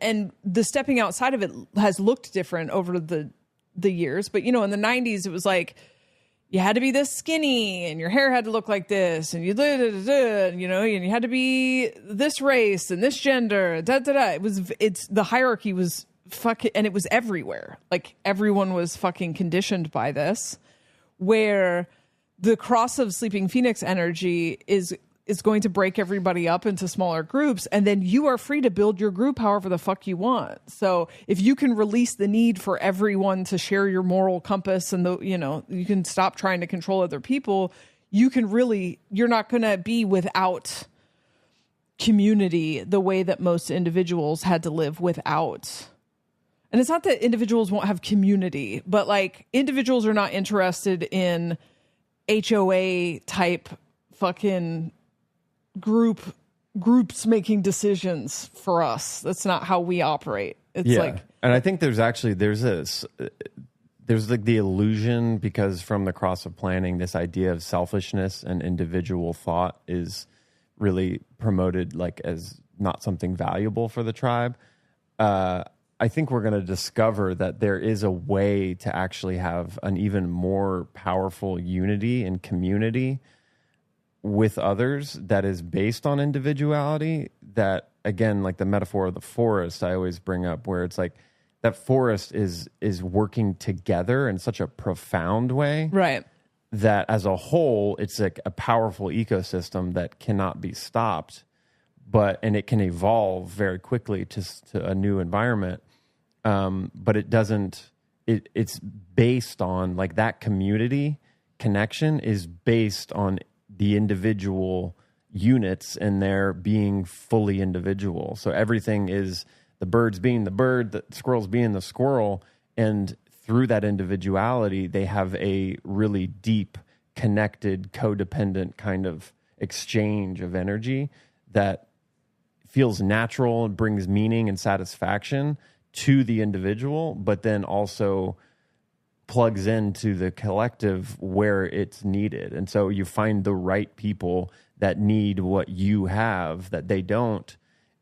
the stepping outside of it has looked different over the years. But, in the 90s, it was like, you had to be this skinny and your hair had to look like this and and you had to be this race and this gender, the hierarchy was fucking, and it was everywhere. Like everyone was fucking conditioned by this, where the cross of Sleeping Phoenix energy is going to break everybody up into smaller groups, and then you are free to build your group however the fuck you want. So if you can release the need for everyone to share your moral compass and you can stop trying to control other people, you're not going to be without community the way that most individuals had to live without. And it's not that individuals won't have community, but like individuals are not interested in HOA type fucking groups making decisions for us. That's not how we operate. It's and I think there's like the illusion, because from the cross of planning, this idea of selfishness and individual thought is really promoted like as not something valuable for the tribe. I think we're going to discover that there is a way to actually have an even more powerful unity and community with others that is based on individuality. That, again, like the metaphor of the forest I always bring up, where it's like that forest is working together in such a profound way, right, that as a whole it's like a powerful ecosystem that cannot be stopped, and it can evolve very quickly to a new environment, but it doesn't, it's based on like that community connection is based on the individual units and their being fully individual. So everything is the birds being the bird, the squirrels being the squirrel. And through that individuality, they have a really deep, connected, codependent kind of exchange of energy that feels natural and brings meaning and satisfaction to the individual, but then also plugs into the collective where it's needed. And so you find the right people that need what you have that they don't,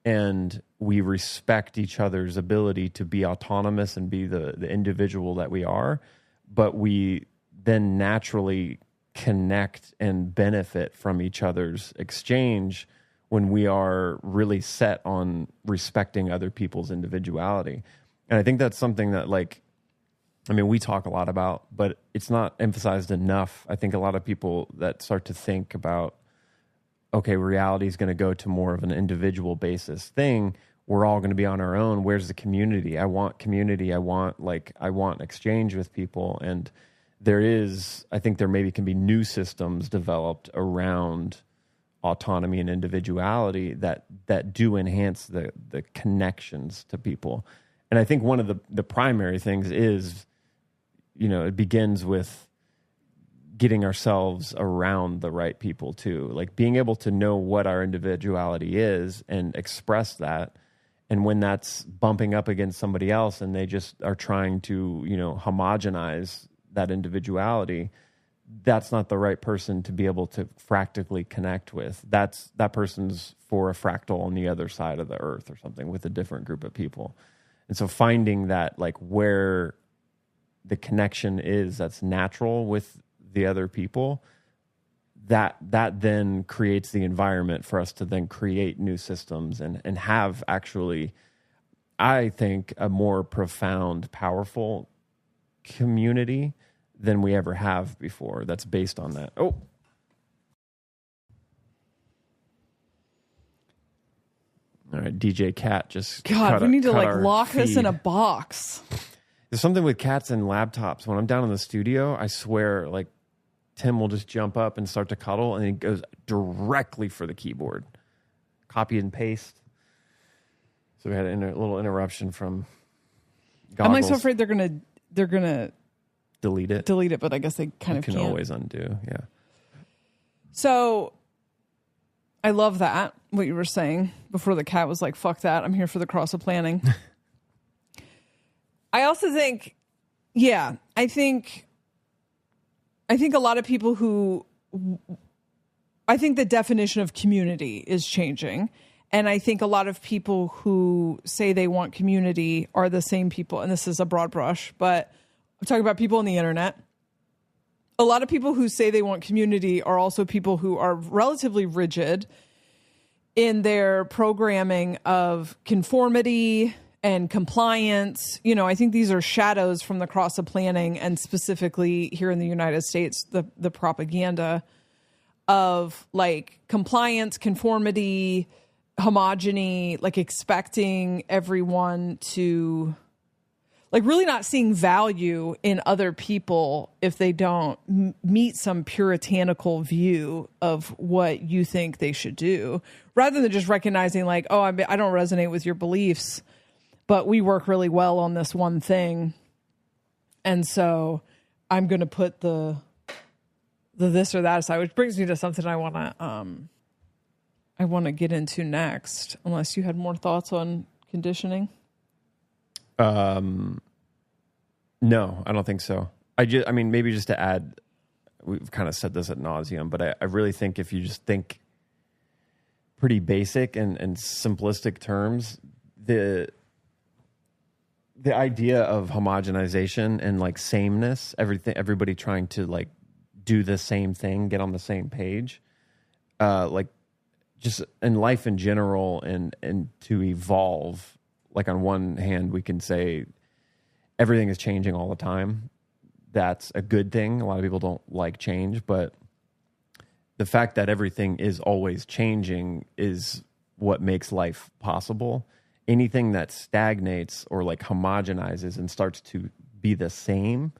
and we respect each other's ability to be autonomous and be the individual that we are, but we then naturally connect and benefit from each other's exchange when we are really set on respecting other people's individuality. And I think that's something that, like, I mean, we talk a lot about, but it's not emphasized enough. I think a lot of people that start to think about, okay, reality is going to go to more of an individual basis thing. We're all going to be on our own. Where's the community? I want community. I want exchange with people. And I think there maybe can be new systems developed around autonomy and individuality that do enhance the connections to people. And I think one of the primary things is, it begins with getting ourselves around the right people too, like being able to know what our individuality is and express that. And when that's bumping up against somebody else and they just are trying to, homogenize that individuality, that's not the right person to be able to fractally connect with. That person's for a fractal on the other side of the earth or something with a different group of people. And so finding that, like, where the connection is that's natural with the other people, that then creates the environment for us to then create new systems and have actually, I think, a more profound, powerful community than we ever have before that's based on that. Oh. right, DJ Cat just God, we need to cut like our lock this in feed. a box. There's something with cats and laptops. When I'm down in the studio, I swear, like Tim will just jump up and start to cuddle, and he goes directly for the keyboard. Copy and paste. So we had a little interruption from Goggles. I'm like so afraid they're gonna delete it. delete it, but I guess they kind of can can't. always undo. Yeah. So I love that, what you were saying before the cat was like, fuck that. I'm here for the cross of planning. I also think, I think a lot of people I think the definition of community is changing. And I think a lot of people who say they want community are the same people. And this is a broad brush, but I'm talking about people on the internet. A lot of people who say they want community are also people who are relatively rigid in their programming of conformity and compliance. You know, I think these are shadows from the cross of planning, and specifically here in the United States, the propaganda of like compliance, conformity, homogeny, like expecting everyone to like really not seeing value in other people if they don't meet some puritanical view of what you think they should do, rather than just recognizing like, oh, I don't resonate with your beliefs, but we work really well on this one thing. And so I'm going to put the this or that aside, which brings me to something I want to get into next, unless you had more thoughts on conditioning. No, I don't think so. I mean, maybe just to add, we've kind of said this ad nauseum, but I really think if you just think pretty basic and simplistic terms, the idea of homogenization and like sameness, everybody trying to like do the same thing, get on the same page, like just in life in general, and to evolve. Like on one hand, we can say everything is changing all the time. That's a good thing. A lot of people don't like change, but the fact that everything is always changing is what makes life possible. Anything that stagnates or like homogenizes and starts to be the same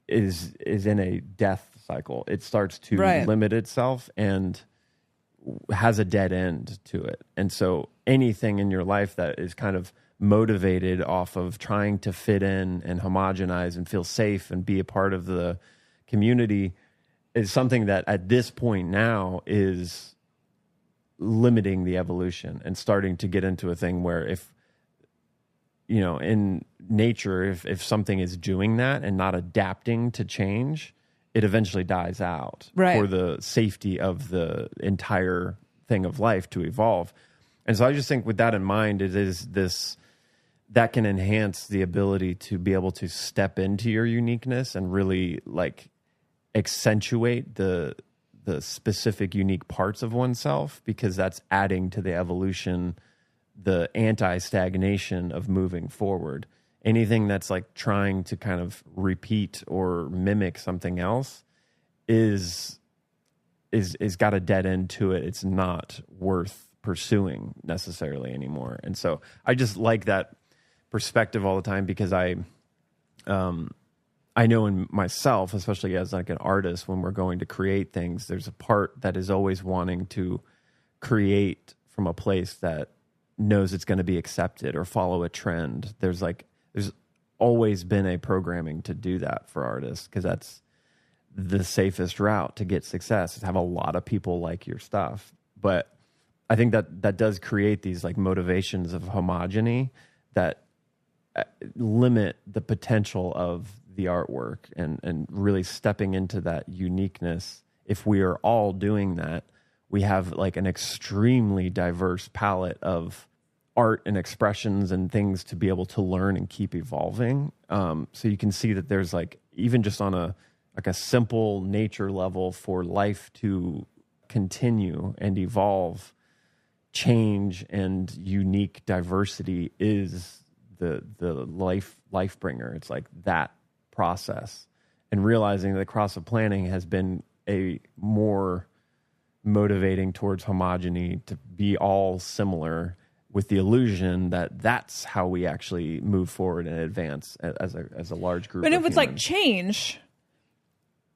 is in a death cycle. It starts to limit itself and has a dead end to it. And so anything in your life that is kind of motivated off of trying to fit in and homogenize and feel safe and be a part of the community is something that at this point now is limiting the evolution and starting to get into a thing where if, you know, in nature, if something is doing that and not adapting to change, it eventually dies out for the safety of the entire thing of life to evolve. And so I just think with that in mind, it is this that can enhance the ability to be able to step into your uniqueness and really like accentuate the specific unique parts of oneself, because that's adding to the evolution, the anti-stagnation of moving forward. Anything that's like trying to kind of repeat or mimic something else is got a dead end to it. It's not worth pursuing necessarily anymore. And so I just like that perspective all the time, because I know in myself, especially as like an artist, when we're going to create things, there's a part that is always wanting to create from a place that knows it's going to be accepted or follow a trend. There's always been a programming to do that for artists, because that's the safest route to get success, is have a lot of people like your stuff. But I think that does create these like motivations of homogeny that limit the potential of the artwork and really stepping into that uniqueness. If we are all doing that, we have like an extremely diverse palette of art and expressions and things to be able to learn and keep evolving. So you can see that there's like, even just on a simple nature level, for life to continue and evolve, change and unique diversity is the life bringer. It's like that process, and realizing that the cross of planning has been a more motivating towards homogeny, to be all similar with the illusion that that's how we actually move forward and advance as a large group. But it of would humans. like change,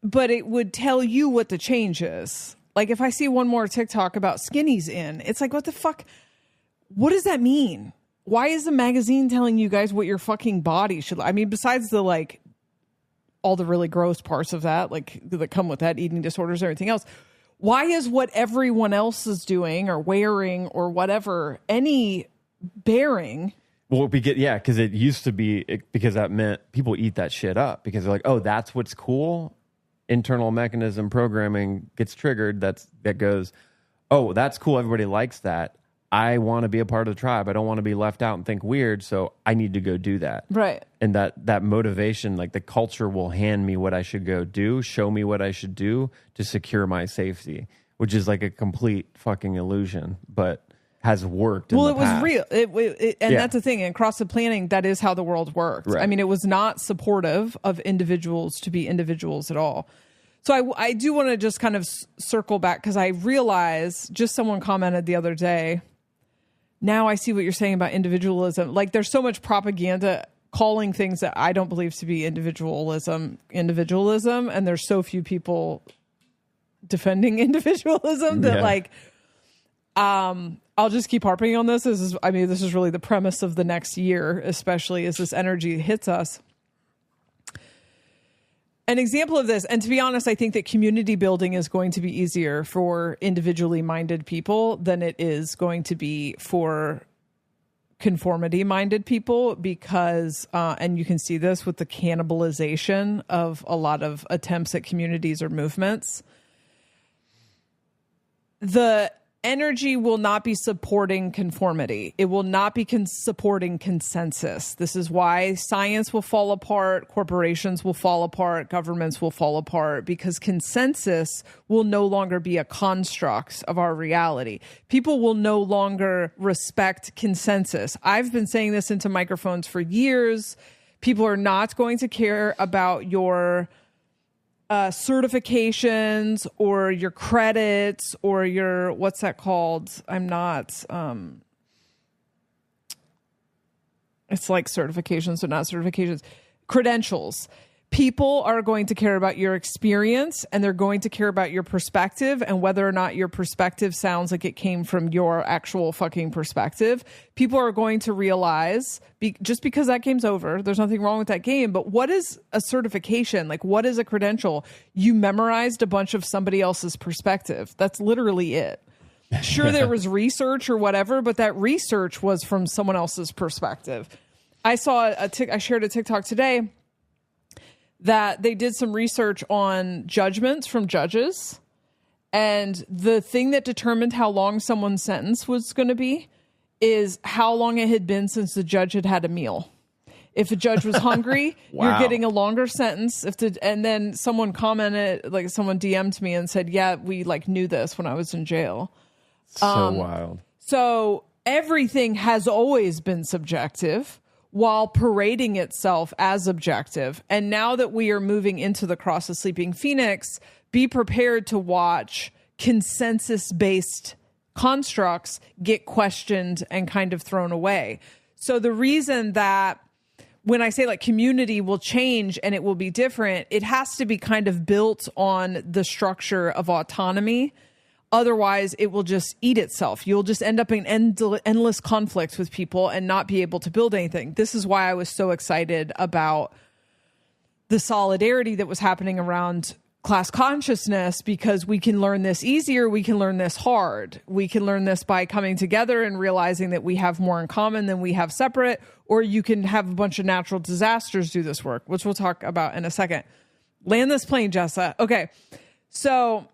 but it would tell you what the change is. Like if I see one more TikTok about skinnies in, it's like, what the fuck? What does that mean? Why is the magazine telling you guys what your fucking body should? I mean, besides the like all the really gross parts of that, like that come with that, eating disorders, everything else. Why is what everyone else is doing or wearing or whatever any bearing? Well, because it used to be, because that meant people eat that shit up because they're like, oh, that's what's cool. Internal mechanism programming gets triggered. That goes, oh, that's cool. Everybody likes that. I want to be a part of the tribe. I don't want to be left out and think weird. So I need to go do that. Right. And that motivation, like the culture will hand me what I should go do, show me what I should do to secure my safety, which is like a complete fucking illusion, but has worked. Well, in the it was past. real. And that's the thing. In cross-the planning, that is how the world worked. Right. I mean, it was not supportive of individuals to be individuals at all. So I do want to just kind of circle back because I realize, just someone commented the other day, now I see what you're saying about individualism. Like there's so much propaganda calling things that I don't believe to be individualism, and there's so few people defending individualism that like, I'll just keep harping on this. This is really the premise of the next year, especially as this energy hits us. An example of this, and to be honest, I think that community building is going to be easier for individually minded people than it is going to be for conformity minded people because, and you can see this with the cannibalization of a lot of attempts at communities or movements. The energy will not be supporting conformity. It will not be supporting consensus. This is why science will fall apart, corporations will fall apart, governments will fall apart, because consensus will no longer be a construct of our reality. People will no longer respect consensus. I've been saying this into microphones for years. People are not going to care about your certifications or your credits or your, what's that called? It's like certifications, but not certifications. Credentials. People are going to care about your experience and they're going to care about your perspective and whether or not your perspective sounds like it came from your actual fucking perspective. People are going to realize, just because that game's over, there's nothing wrong with that game, but what is a certification? Like, what is a credential? You memorized a bunch of somebody else's perspective. That's literally it. Sure, there was research or whatever, but that research was from someone else's perspective. I shared a TikTok today that they did some research on judgments from judges. And the thing that determined how long someone's sentence was going to be is how long it had been since the judge had had a meal. If a judge was hungry, Wow. You're getting a longer sentence. And then someone commented, like someone DM'd me and said, yeah, we like knew this when I was in jail. So wild. So everything has always been subjective while parading itself as objective. And now that we are moving into the Cross of Sleeping Phoenix, be prepared to watch consensus-based constructs get questioned and kind of thrown away. So the reason that when I say like community will change and it will be different, it has to be kind of built on the structure of autonomy. Otherwise, it will just eat itself. You'll just end up in endless conflicts with people and not be able to build anything. This is why I was so excited about the solidarity that was happening around class consciousness, because we can learn this easier. We can learn this hard. We can learn this by coming together and realizing that we have more in common than we have separate, or you can have a bunch of natural disasters do this work, which we'll talk about in a second. Land this plane, Jessa. Okay. So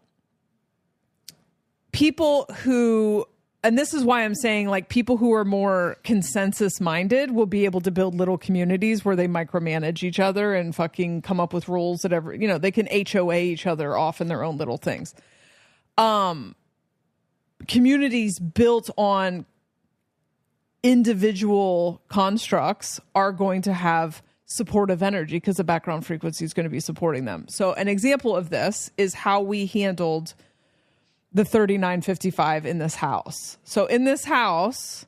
people who, and this is why I'm saying like people who are more consensus minded will be able to build little communities where they micromanage each other and fucking come up with rules that they can HOA each other off in their own little things. Communities built on individual constructs are going to have supportive energy because the background frequency is going to be supporting them. So an example of this is how we handled the 3955 in this house. So in this house,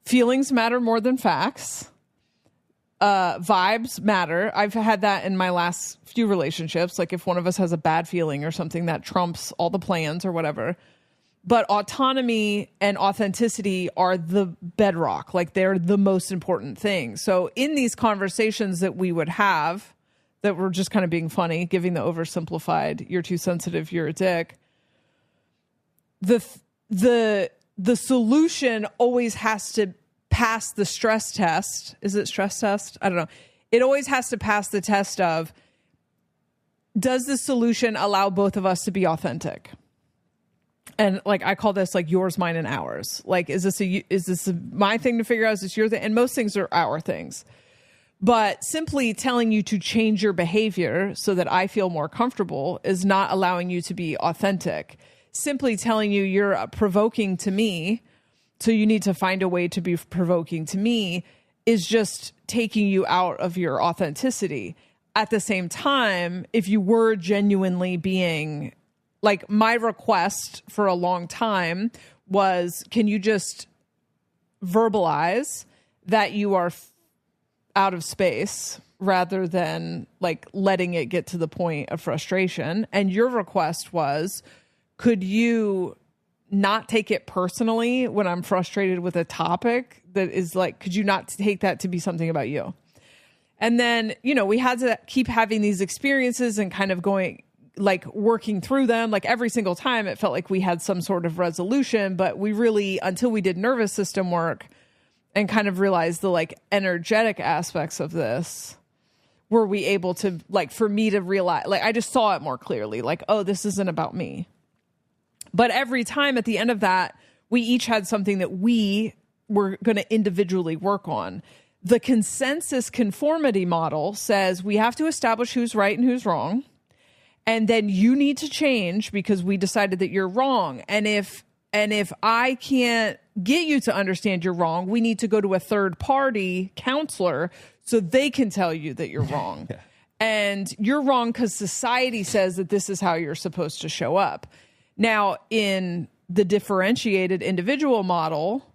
feelings matter more than facts. Vibes matter. I've had that in my last few relationships. Like if one of us has a bad feeling or something, that trumps all the plans or whatever. But autonomy and authenticity are the bedrock. Like they're the most important thing. So in these conversations that we would have, that were just kind of being funny, giving the oversimplified, you're too sensitive, you're a dick. The solution always has to pass the stress test. Is it stress test? I don't know. It always has to pass the test of, does the solution allow both of us to be authentic? And like, I call this like yours, mine, and ours. Like, is this my thing to figure out? Is this your thing? And most things are our things. But simply telling you to change your behavior so that I feel more comfortable is not allowing you to be authentic. Simply telling you you're provoking to me, so you need to find a way to be provoking to me, is just taking you out of your authenticity. At the same time, if you were genuinely being, like, my request for a long time was, can you just verbalize that you are out of space rather than like letting it get to the point of frustration? And your request was, could you not take it personally when I'm frustrated with a topic that is like, could you not take that to be something about you? And then, you know, we had to keep having these experiences and kind of going, like, working through them. Like every single time it felt like we had some sort of resolution, but we really, until we did nervous system work and kind of realized the like energetic aspects of this, were we able to, like, for me to realize, like, I just saw it more clearly, like, oh, this isn't about me. But every time at the end of that, we each had something that we were going to individually work on. The consensus conformity model says we have to establish who's right and who's wrong. And then you need to change because we decided that you're wrong. And if I can't get you to understand you're wrong, we need to go to a third party counselor so they can tell you that you're wrong. Yeah. And you're wrong because society says that this is how you're supposed to show up. Now, in the differentiated individual model,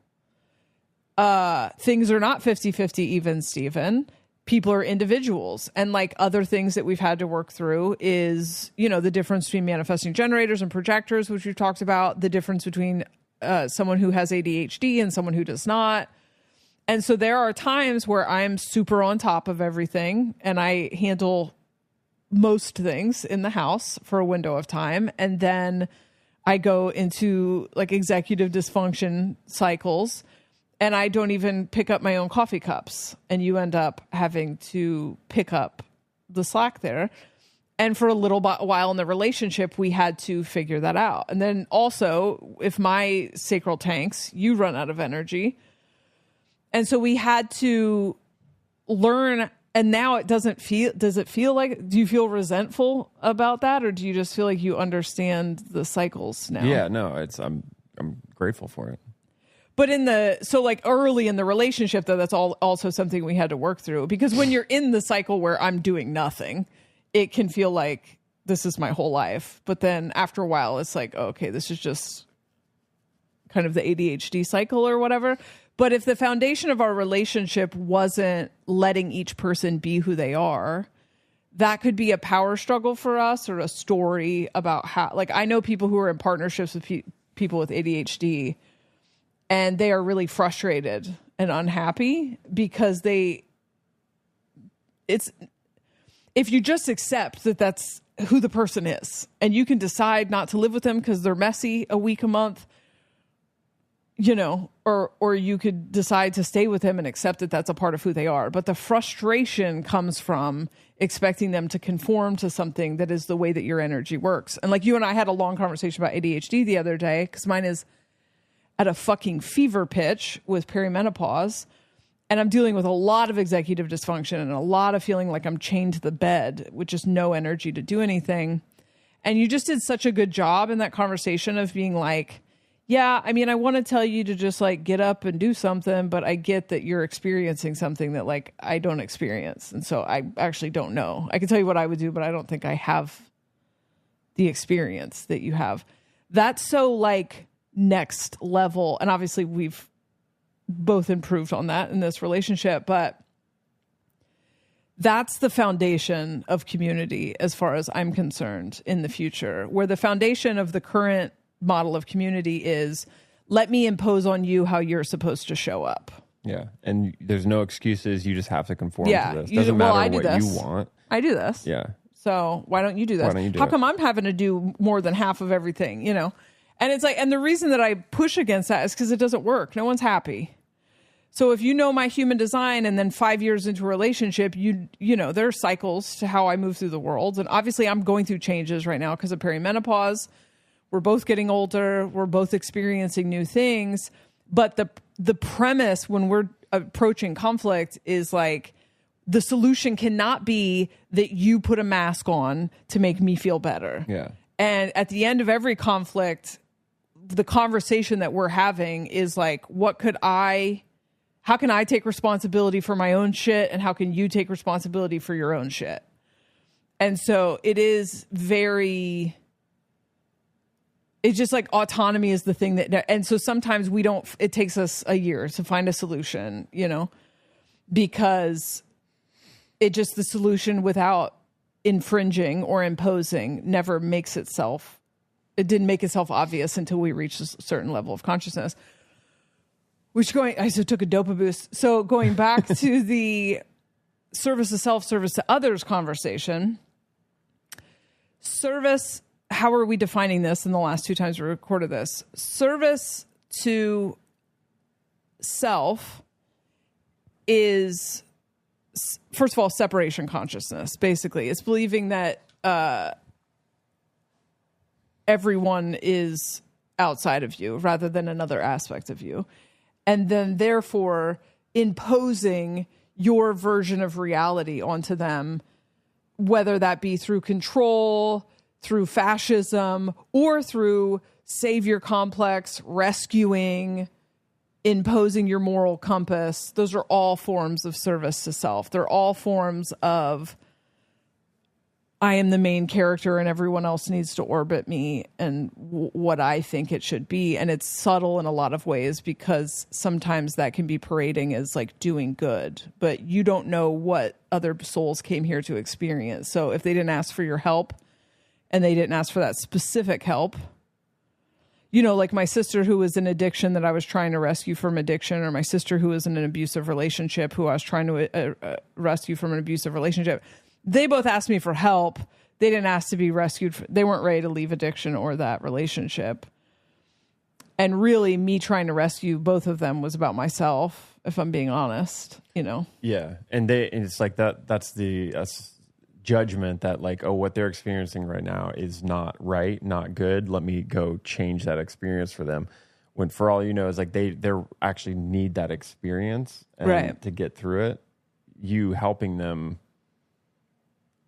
things are not 50-50 even, Stephen. People are individuals. And like other things that we've had to work through is, you know, the difference between manifesting generators and projectors, which we've talked about, the difference between someone who has ADHD and someone who does not. And so there are times where I'm super on top of everything and I handle most things in the house for a window of time. And then I go into like executive dysfunction cycles and I don't even pick up my own coffee cups. And you end up having to pick up the slack there. And for a little while in the relationship, we had to figure that out. And then also, if my sacral tanks, you run out of energy. And so we had to learn. And now it does it feel like, do you feel resentful about that? Or do you just feel like you understand the cycles now? Yeah, no, I'm grateful for it. But so like early in the relationship, though, that's also something we had to work through, because when you're in the cycle where I'm doing nothing, it can feel like this is my whole life. But then after a while, it's like, oh, okay, this is just kind of the ADHD cycle or whatever. But if the foundation of our relationship wasn't letting each person be who they are, that could be a power struggle for us, or a story about how, like, I know people who are in partnerships with people with ADHD, and they are really frustrated and unhappy because if you just accept that that's who the person is, and you can decide not to live with them because they're messy a week, a month, you know, or you could decide to stay with them and accept that that's a part of who they are. But the frustration comes from expecting them to conform to something that is the way that your energy works. And like you and I had a long conversation about ADHD the other day, because mine is at a fucking fever pitch with perimenopause. And I'm dealing with a lot of executive dysfunction and a lot of feeling like I'm chained to the bed with just no energy to do anything. And you just did such a good job in that conversation of being like, yeah, I mean, I want to tell you to just like get up and do something, but I get that you're experiencing something that like I don't experience. And so I actually don't know. I can tell you what I would do, but I don't think I have the experience that you have. That's so like next level. And obviously we've both improved on that in this relationship, but that's the foundation of community as far as I'm concerned in the future, where the foundation of the current model of community is, let me impose on you how you're supposed to show up. Yeah. And there's no excuses. You just have to conform to this. You Doesn't matter I do what this. you want. I do this. Yeah. So why don't you do this? Why don't you do How it? come I'm having to do more than half of everything, you know? And it's like, and the reason that I push against that is because it doesn't work. No one's happy. So if you know my human design and then 5 years into a relationship, you know, there are cycles to how I move through the world. And obviously I'm going through changes right now because of perimenopause. We're both getting older. We're both experiencing new things. But the premise when we're approaching conflict is like, the solution cannot be that you put a mask on to make me feel better. Yeah. And at the end of every conflict, the conversation that we're having is like, how can I take responsibility for my own shit? And how can you take responsibility for your own shit? And so it is it's just like autonomy is the thing and so sometimes it takes us a year to find a solution, you know, because the solution without infringing or imposing never makes itself. It didn't make itself obvious until we reached a certain level of consciousness. I also took a dopa boost. So going back to the service to self, service to others conversation, service, how are we defining this in the last 2 times we recorded this? Service to self is, first of all, separation consciousness, basically. It's believing that everyone is outside of you rather than another aspect of you. And then therefore imposing your version of reality onto them, whether that be through control, through fascism, or through savior complex, rescuing, imposing your moral compass. Those are all forms of service to self. They're all forms of, I am the main character and everyone else needs to orbit me and what I think it should be. And it's subtle in a lot of ways because sometimes that can be parading as like doing good, but you don't know what other souls came here to experience. So if they didn't ask for your help and they didn't ask for that specific help, you know, like my sister who was in addiction that I was trying to rescue from addiction, or my sister who was in an abusive relationship who I was trying to rescue from an abusive relationship. They both asked me for help. They didn't ask to be rescued. They weren't ready to leave addiction or that relationship. And really me trying to rescue both of them was about myself, if I'm being honest, you know? Yeah. And it's like that's the judgment that like, oh, what they're experiencing right now is not right, not good. Let me go change that experience for them. When for all you know is like they actually need that experience and to get through it. You helping them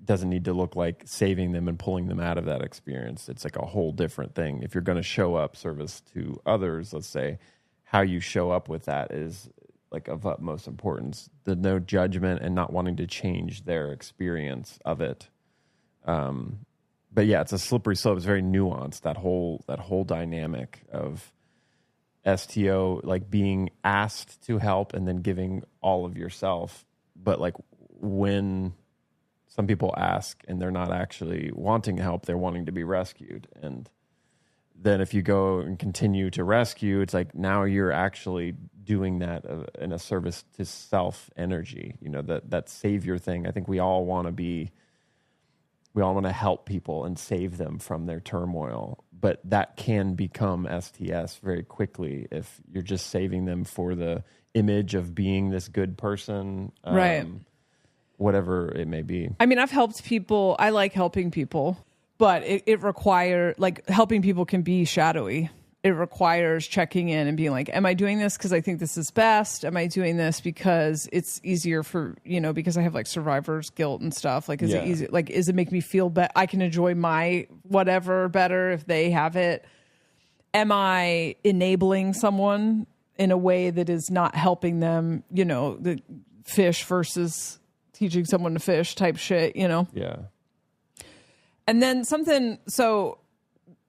doesn't need to look like saving them and pulling them out of that experience. It's like a whole different thing. If you're going to show up service to others, let's say, how you show up with that is like of utmost importance. The no judgment and not wanting to change their experience of it. But yeah, it's a slippery slope. It's very nuanced. That whole dynamic of STO, like being asked to help and then giving all of yourself. But like when some people ask and they're not actually wanting help, they're wanting to be rescued. And then if you go and continue to rescue, it's like now you're actually doing that in a service to self energy, you know, that savior thing. I think we all want to help people and save them from their turmoil, but that can become STS very quickly if you're just saving them for the image of being this good person. Right. Whatever it may be. I mean, I've helped people. I like helping people, but it requires, like, helping people can be shadowy. It requires checking in and being like, am I doing this because I think this is best? Am I doing this because it's easier for, you know, because I have like survivor's guilt and stuff. Like, is it easy? Like, is it make me feel better? I can enjoy my whatever better if they have it. Am I enabling someone in a way that is not helping them, you know, the fish versus teaching someone to fish type shit, you know? Yeah. And then so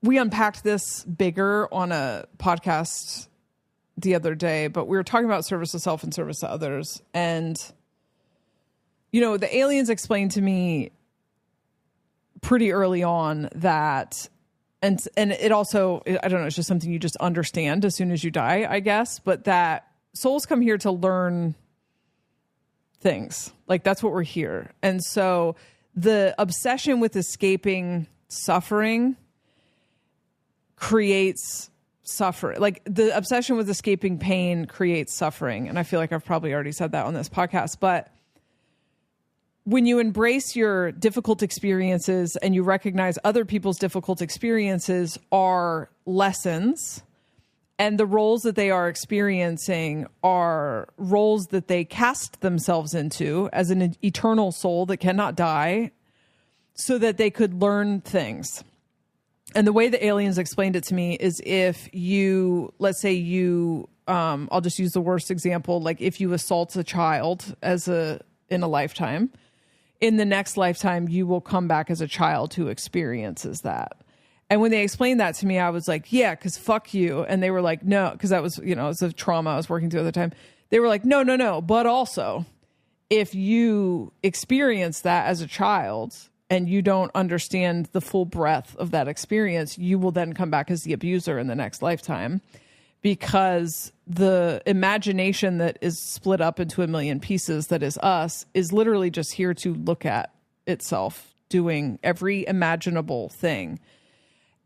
we unpacked this bigger on a podcast the other day, but we were talking about service to self and service to others. And, you know, the aliens explained to me pretty early on that, and it also, I don't know, it's just something you just understand as soon as you die, I guess, but that souls come here to learn things. Like, that's what we're here. And so the obsession with escaping suffering creates suffering. Like, the obsession with escaping pain creates suffering. And I feel like I've probably already said that on this podcast, but when you embrace your difficult experiences and you recognize other people's difficult experiences are lessons, and the roles that they are experiencing are roles that they cast themselves into as an eternal soul that cannot die, so that they could learn things. And the way the aliens explained it to me is, if you, let's say you, I'll just use the worst example, like if you assault a child in a lifetime, in the next lifetime, you will come back as a child who experiences that. And when they explained that to me, I was like, yeah, because fuck you. And they were like, no, because that was, you know, it's a trauma I was working through at the time. They were like, no. But also, if you experience that as a child and you don't understand the full breadth of that experience, you will then come back as the abuser in the next lifetime, because the imagination that is split up into a million pieces, that is us, is literally just here to look at itself doing every imaginable thing.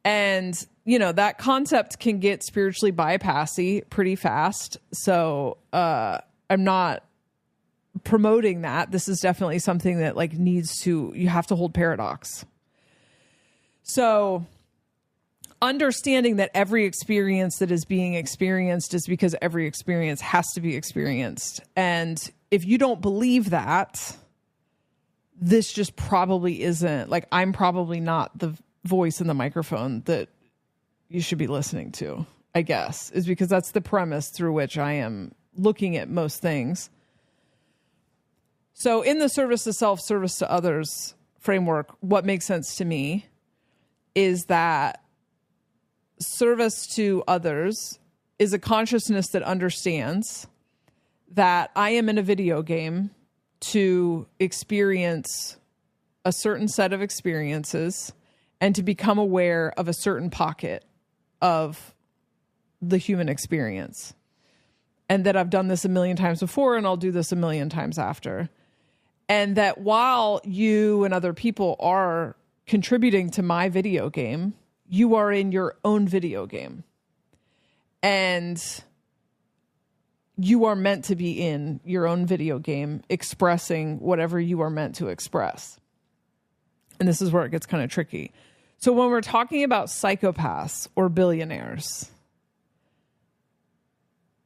And, you know, that concept can get spiritually bypassy pretty fast. So I'm not promoting that. This is definitely something that, like, you have to hold paradox. So understanding that every experience that is being experienced is because every experience has to be experienced. And if you don't believe that, this just probably isn't, like, I'm probably not the voice in the microphone that you should be listening to, I guess, is because that's the premise through which I am looking at most things. So in the service to self, service to others framework, what makes sense to me is that service to others is a consciousness that understands that I am in a video game to experience a certain set of experiences and to become aware of a certain pocket of the human experience. And that I've done this a million times before, and I'll do this a million times after. And that while you and other people are contributing to my video game, you are in your own video game. And you are meant to be in your own video game, expressing whatever you are meant to express. And this is where it gets kind of tricky. So when we're talking about psychopaths or billionaires,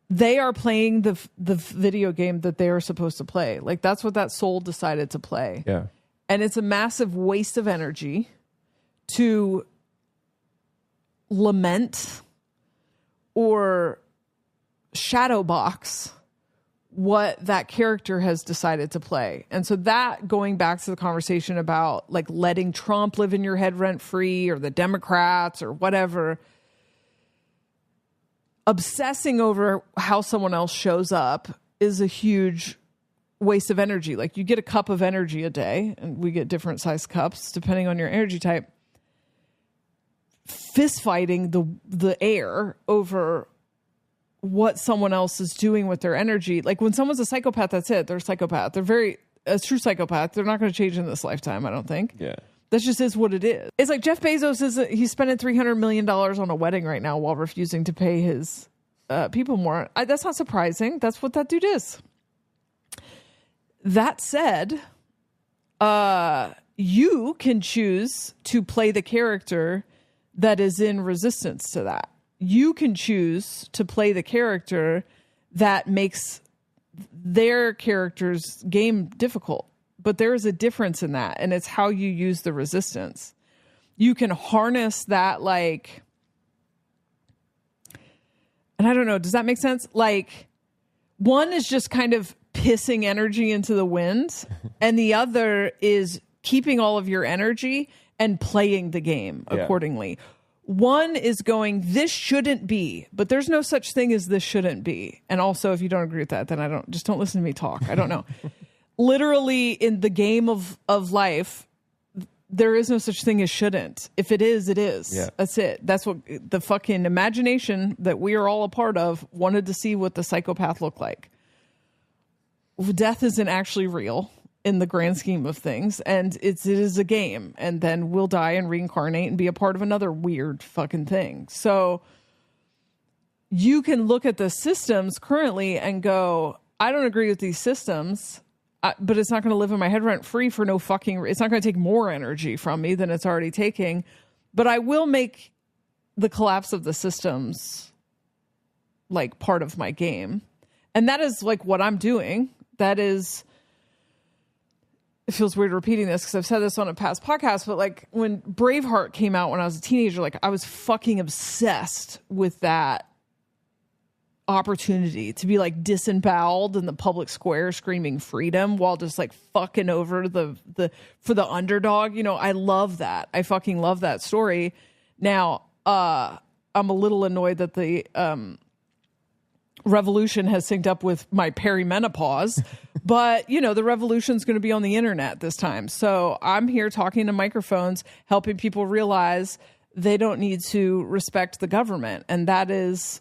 they are playing the video game that they are supposed to play. Like, that's what that soul decided to play. Yeah. And it's a massive waste of energy to lament or shadow box what that character has decided to play. And so that, going back to the conversation about, like, letting Trump live in your head rent free, or the Democrats or whatever, obsessing over how someone else shows up is a huge waste of energy. Like, you get a cup of energy a day, and we get different size cups depending on your energy type. Fist fighting the air over what someone else is doing with their energy. Like, when someone's a psychopath, that's it. They're a psychopath. They're a true psychopath. They're not going to change in this lifetime, I don't think. Yeah. That just is what it is. It's like Jeff Bezos he's spending $300 million on a wedding right now while refusing to pay his people more. That's not surprising. That's what that dude is. That said, you can choose to play the character that is in resistance to that. You can choose to play the character that makes their character's game difficult. But there is a difference in that, and it's how you use the resistance. You can harness that, like, and I don't know, does that make sense? Like, one is just kind of pissing energy into the wind, and the other is keeping all of your energy and playing the game accordingly. One is going, this shouldn't be, but there's no such thing as this shouldn't be. And also, if you don't agree with that, then don't listen to me talk. I don't know. Literally in the game of life, there is no such thing as shouldn't. If it is, it is. Yeah. That's it. That's what the fucking imagination that we are all a part of wanted to see what the psychopath looked like. Death isn't actually real in the grand scheme of things, and it is a game, and then we'll die and reincarnate and be a part of another weird fucking thing. So you can look at the systems currently and go, I don't agree with these systems, but it's not going to live in my head rent free for no fucking, it's not going to take more energy from me than it's already taking, but I will make the collapse of the systems like part of my game. And that is like what I'm doing. That is, it feels weird repeating this because I've said this on a past podcast, but like when Braveheart came out when I was a teenager, like I was fucking obsessed with that opportunity to be like disemboweled in the public square screaming freedom while just like fucking over for the underdog. You know, I love that. I fucking love that story. Now, I'm a little annoyed that the revolution has synced up with my perimenopause, but you know, the revolution's going to be on the internet this time. So I'm here talking to microphones, helping people realize they don't need to respect the government. And that is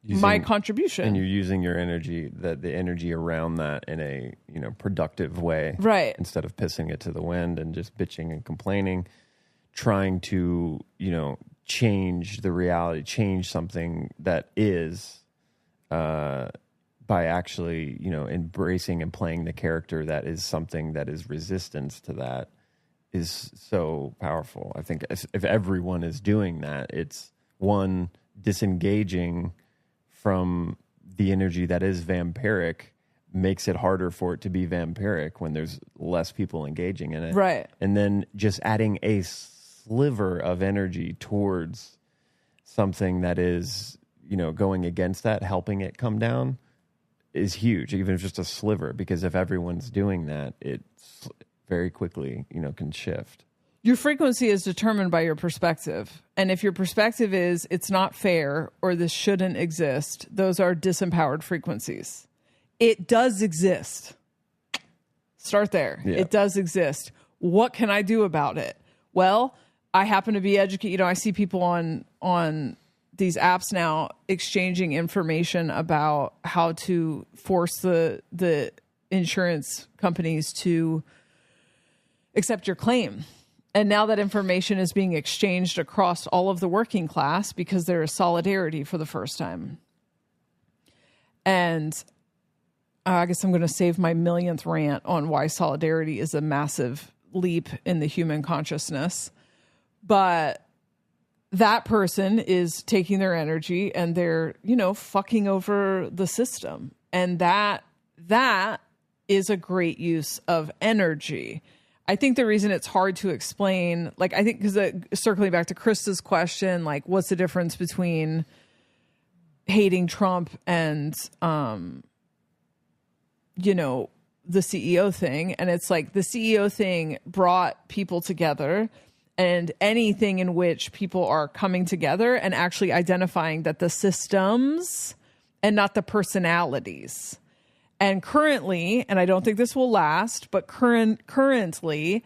my contribution. And you're using your energy, the energy around that in a, you know, productive way. Right. Instead of pissing it to the wind and just bitching and complaining, trying to, you know, change the reality, change something that is, by actually, you know, embracing and playing the character that is something that is resistance to that is so powerful. I think if everyone is doing that, it's one, disengaging from the energy that is vampiric makes it harder for it to be vampiric when there's less people engaging in it. Right. And then just adding a sliver of energy towards something that is, you know, going against that, helping it come down is huge, even if just a sliver, because if everyone's doing that, it very quickly, you know, can shift. Your frequency is determined by your perspective. And if your perspective is it's not fair or this shouldn't exist, those are disempowered frequencies. It does exist. Start there. Yeah. It does exist. What can I do about it? Well, I happen to be educated. You know, I see people on these apps now exchanging information about how to force the insurance companies to accept your claim. And now that information is being exchanged across all of the working class because there is solidarity for the first time. And I guess I'm going to save my millionth rant on why solidarity is a massive leap in the human consciousness. But that person is taking their energy and they're, you know, fucking over the system. And that is a great use of energy. I think the reason it's hard to explain, like, I think because circling back to Krista's question, like, what's the difference between hating Trump and, you know, the CEO thing? And it's like the CEO thing brought people together, and anything in which people are coming together and actually identifying that the systems and not the personalities. And currently, and I don't think this will last, but currently,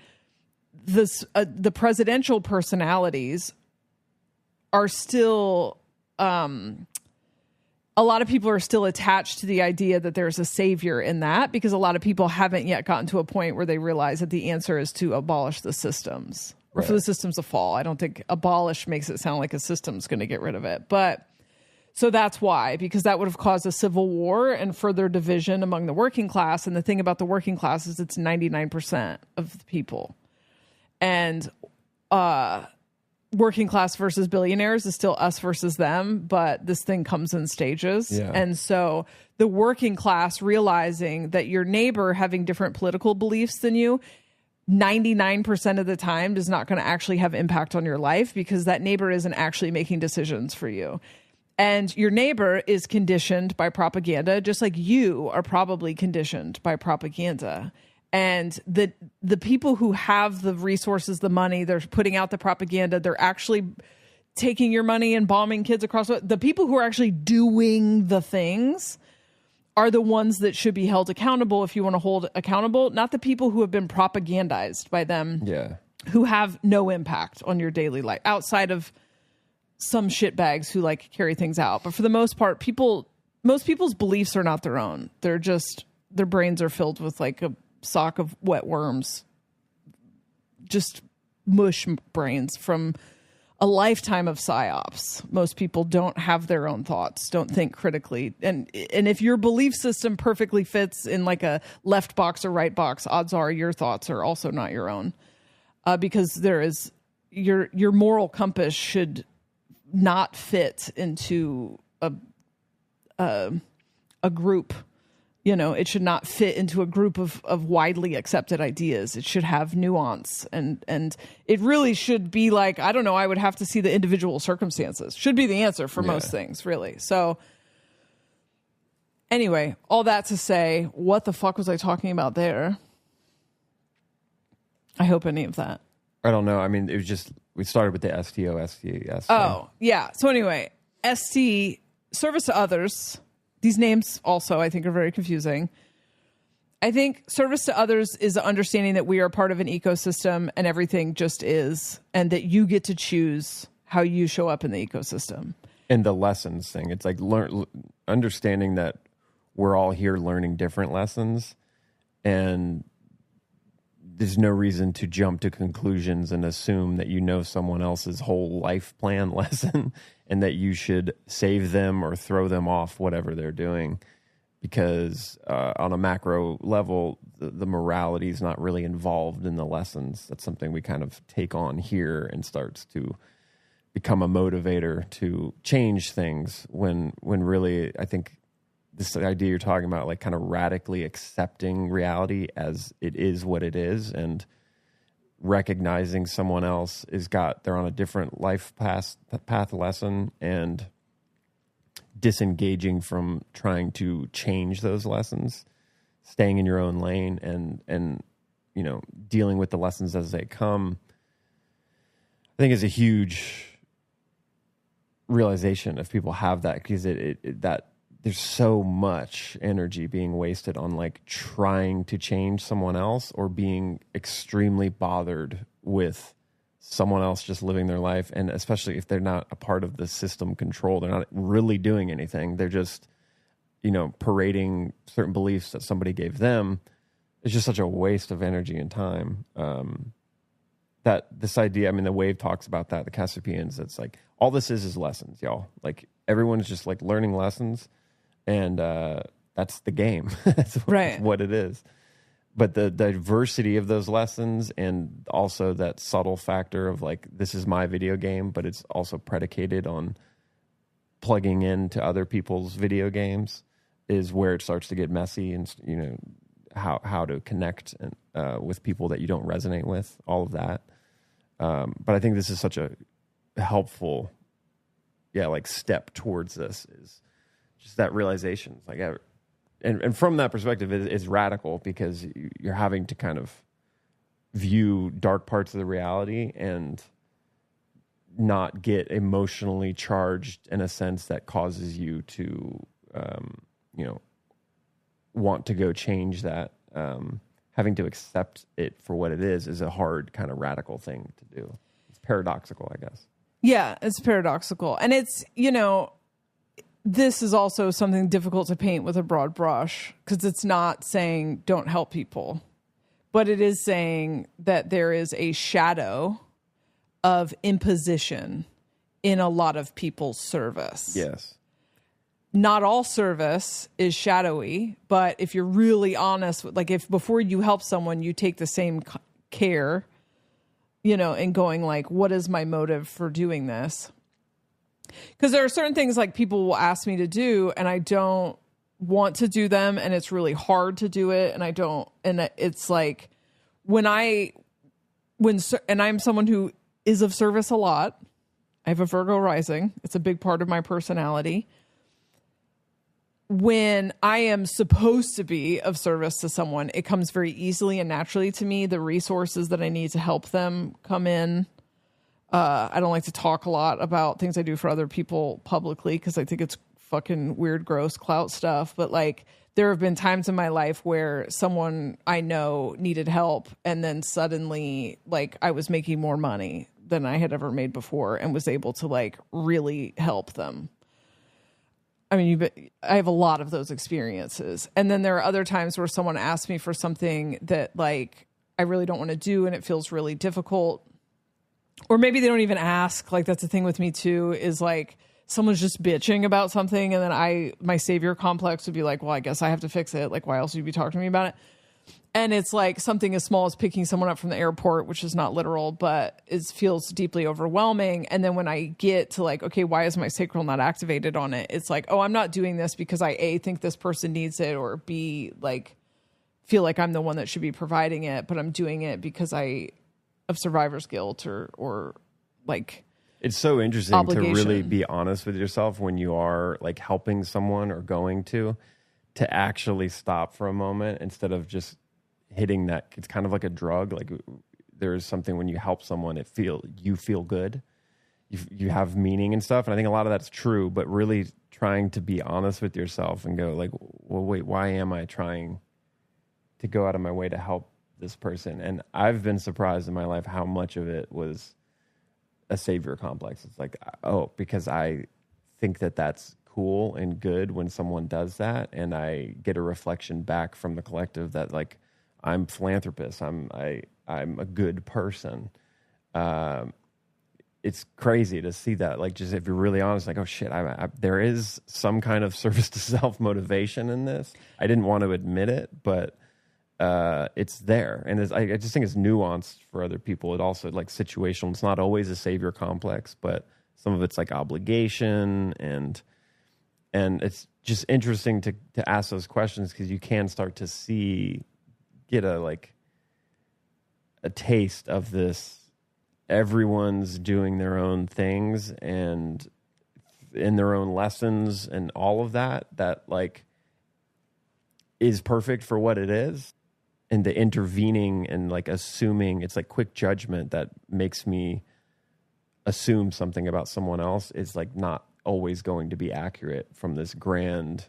the presidential personalities are still, a lot of people are still attached to the idea that there's a savior in that, because a lot of people haven't yet gotten to a point where they realize that the answer is to abolish the systems. Or for the systems to fall. I don't think abolish makes it sound like a system's going to get rid of it. But so that's why, because that would have caused a civil war and further division among the working class. And the thing about the working class is it's 99% of the people. And working class versus billionaires is still us versus them, but this thing comes in stages. Yeah. And so the working class realizing that your neighbor having different political beliefs than you 99% of the time is not going to actually have impact on your life, because that neighbor isn't actually making decisions for you. And your neighbor is conditioned by propaganda, just like you are probably conditioned by propaganda. And the people who have the resources, the money, they're putting out the propaganda, they're actually taking your money and bombing kids across. The people who are actually doing the things are the ones that should be held accountable, if you want to hold accountable, not the people who have been propagandized by them, who have no impact on your daily life outside of some shitbags who like carry things out. But for the most part, most people's beliefs are not their own. They're just, their brains are filled with like a sock of wet worms, just mush brains from a lifetime of psyops. Most people don't have their own thoughts, don't think critically. And if your belief system perfectly fits in like a left box or right box, odds are your thoughts are also not your own. Because there is your moral compass should not fit into a group. You know, it should not fit into a group of widely accepted ideas. It should have nuance, and it really should be like, I don't know, I would have to see the individual circumstances. Should be the answer for most things, really. So anyway, all that to say, what the fuck was I talking about there? I hope any of that. I don't know. I mean, it was just, we started with the STO, STS. Oh, yeah. So anyway, ST, service to others. These names also, I think, are very confusing. I think service to others is the understanding that we are part of an ecosystem and everything just is, and that you get to choose how you show up in the ecosystem. And the lessons thing. It's like understanding that we're all here learning different lessons, and there's no reason to jump to conclusions and assume that you know someone else's whole life plan lesson and that you should save them or throw them off whatever they're doing. Because on a macro level, the morality is not really involved in the lessons. That's something we kind of take on here and starts to become a motivator to change things when really, I think this idea you're talking about, like kind of radically accepting reality as it is what it is, and recognizing someone else they're on a different life path lesson, and disengaging from trying to change those lessons, staying in your own lane, and you know, dealing with the lessons as they come, I think is a huge realization if people have that, because that there's so much energy being wasted on like trying to change someone else, or being extremely bothered with someone else just living their life. And especially if they're not a part of the system control, they're not really doing anything. They're just, you know, parading certain beliefs that somebody gave them. It's just such a waste of energy and time. That this idea, I mean, the Wave talks about that, the Cassiopeans, it's like, all this is lessons, y'all. Like, everyone's just like learning lessons, and that's the game. That's what it is. But the diversity of those lessons, and also that subtle factor of like, this is my video game, but it's also predicated on plugging into other people's video games, is where it starts to get messy. And, you know, how to connect with people that you don't resonate with, all of that. But I think this is such a helpful, like step towards this, is just that realization. Like, and from that perspective, it's radical, because you're having to kind of view dark parts of the reality and not get emotionally charged in a sense that causes you to, you know, want to go change that. Having to accept it for what it is a hard kind of radical thing to do. It's paradoxical, I guess. Yeah, it's paradoxical. And it's, you know, this is also something difficult to paint with a broad brush, because it's not saying don't help people, but it is saying that there is a shadow of imposition in a lot of people's service. Yes. Not all service is shadowy, but if you're really honest, like if before you help someone, you take the same care, you know, and going like, what is my motive for doing this? Because there are certain things like people will ask me to do, and I don't want to do them, and it's really hard to do it, and I don't, and it's like and I'm someone who is of service a lot. I have a Virgo rising. It's a big part of my personality. when I am supposed to be of service to someone, it comes very easily and naturally to me. The resources that I need to help them come in. I don't like to talk a lot about things I do for other people publicly because I think it's fucking weird, gross clout stuff. But like, there have been times in my life where someone I know needed help, and then suddenly, like, I was making more money than I had ever made before and was able to like really help them. I mean, I have a lot of those experiences. And then there are other times where someone asks me for something that like I really don't want to do and it feels really difficult. Or maybe they don't even ask. Like, that's the thing with me too, is like someone's just bitching about something, and then my savior complex would be like, well, I guess I have to fix it. Like, why else would you be talking to me about it? And it's like something as small as picking someone up from the airport, which is not literal, but it feels deeply overwhelming. And then when I get to like, okay, why is my sacral not activated on it? It's like, oh, I'm not doing this because I A, think this person needs it, or B, like feel like I'm the one that should be providing it, but I'm doing it because of survivor's guilt or like, it's so interesting obligation. To really be honest with yourself when you are like helping someone or going to actually stop for a moment instead of just hitting that. It's kind of like a drug. Like, there is something when you help someone, you feel good. You have meaning and stuff. And I think a lot of that's true, but really trying to be honest with yourself and go like, well, wait, why am I trying to go out of my way to help this person? And I've been surprised in my life how much of it was a savior complex. It's like, oh, because I think that that's cool and good when someone does that, and I get a reflection back from the collective that like, I'm philanthropist, I'm a good person. It's crazy to see that. Like, just if you're really honest, like, oh shit, there is some kind of service to self motivation in this. I didn't want to admit it, but it's there, and I just think it's nuanced for other people. It also like situational. It's not always a savior complex, but some of it's like obligation, and it's just interesting to ask those questions because you can start to get a taste of this. Everyone's doing their own things and in their own lessons and all of that like is perfect for what it is. And the intervening and like assuming, it's like quick judgment that makes me assume something about someone else is like not always going to be accurate from this grand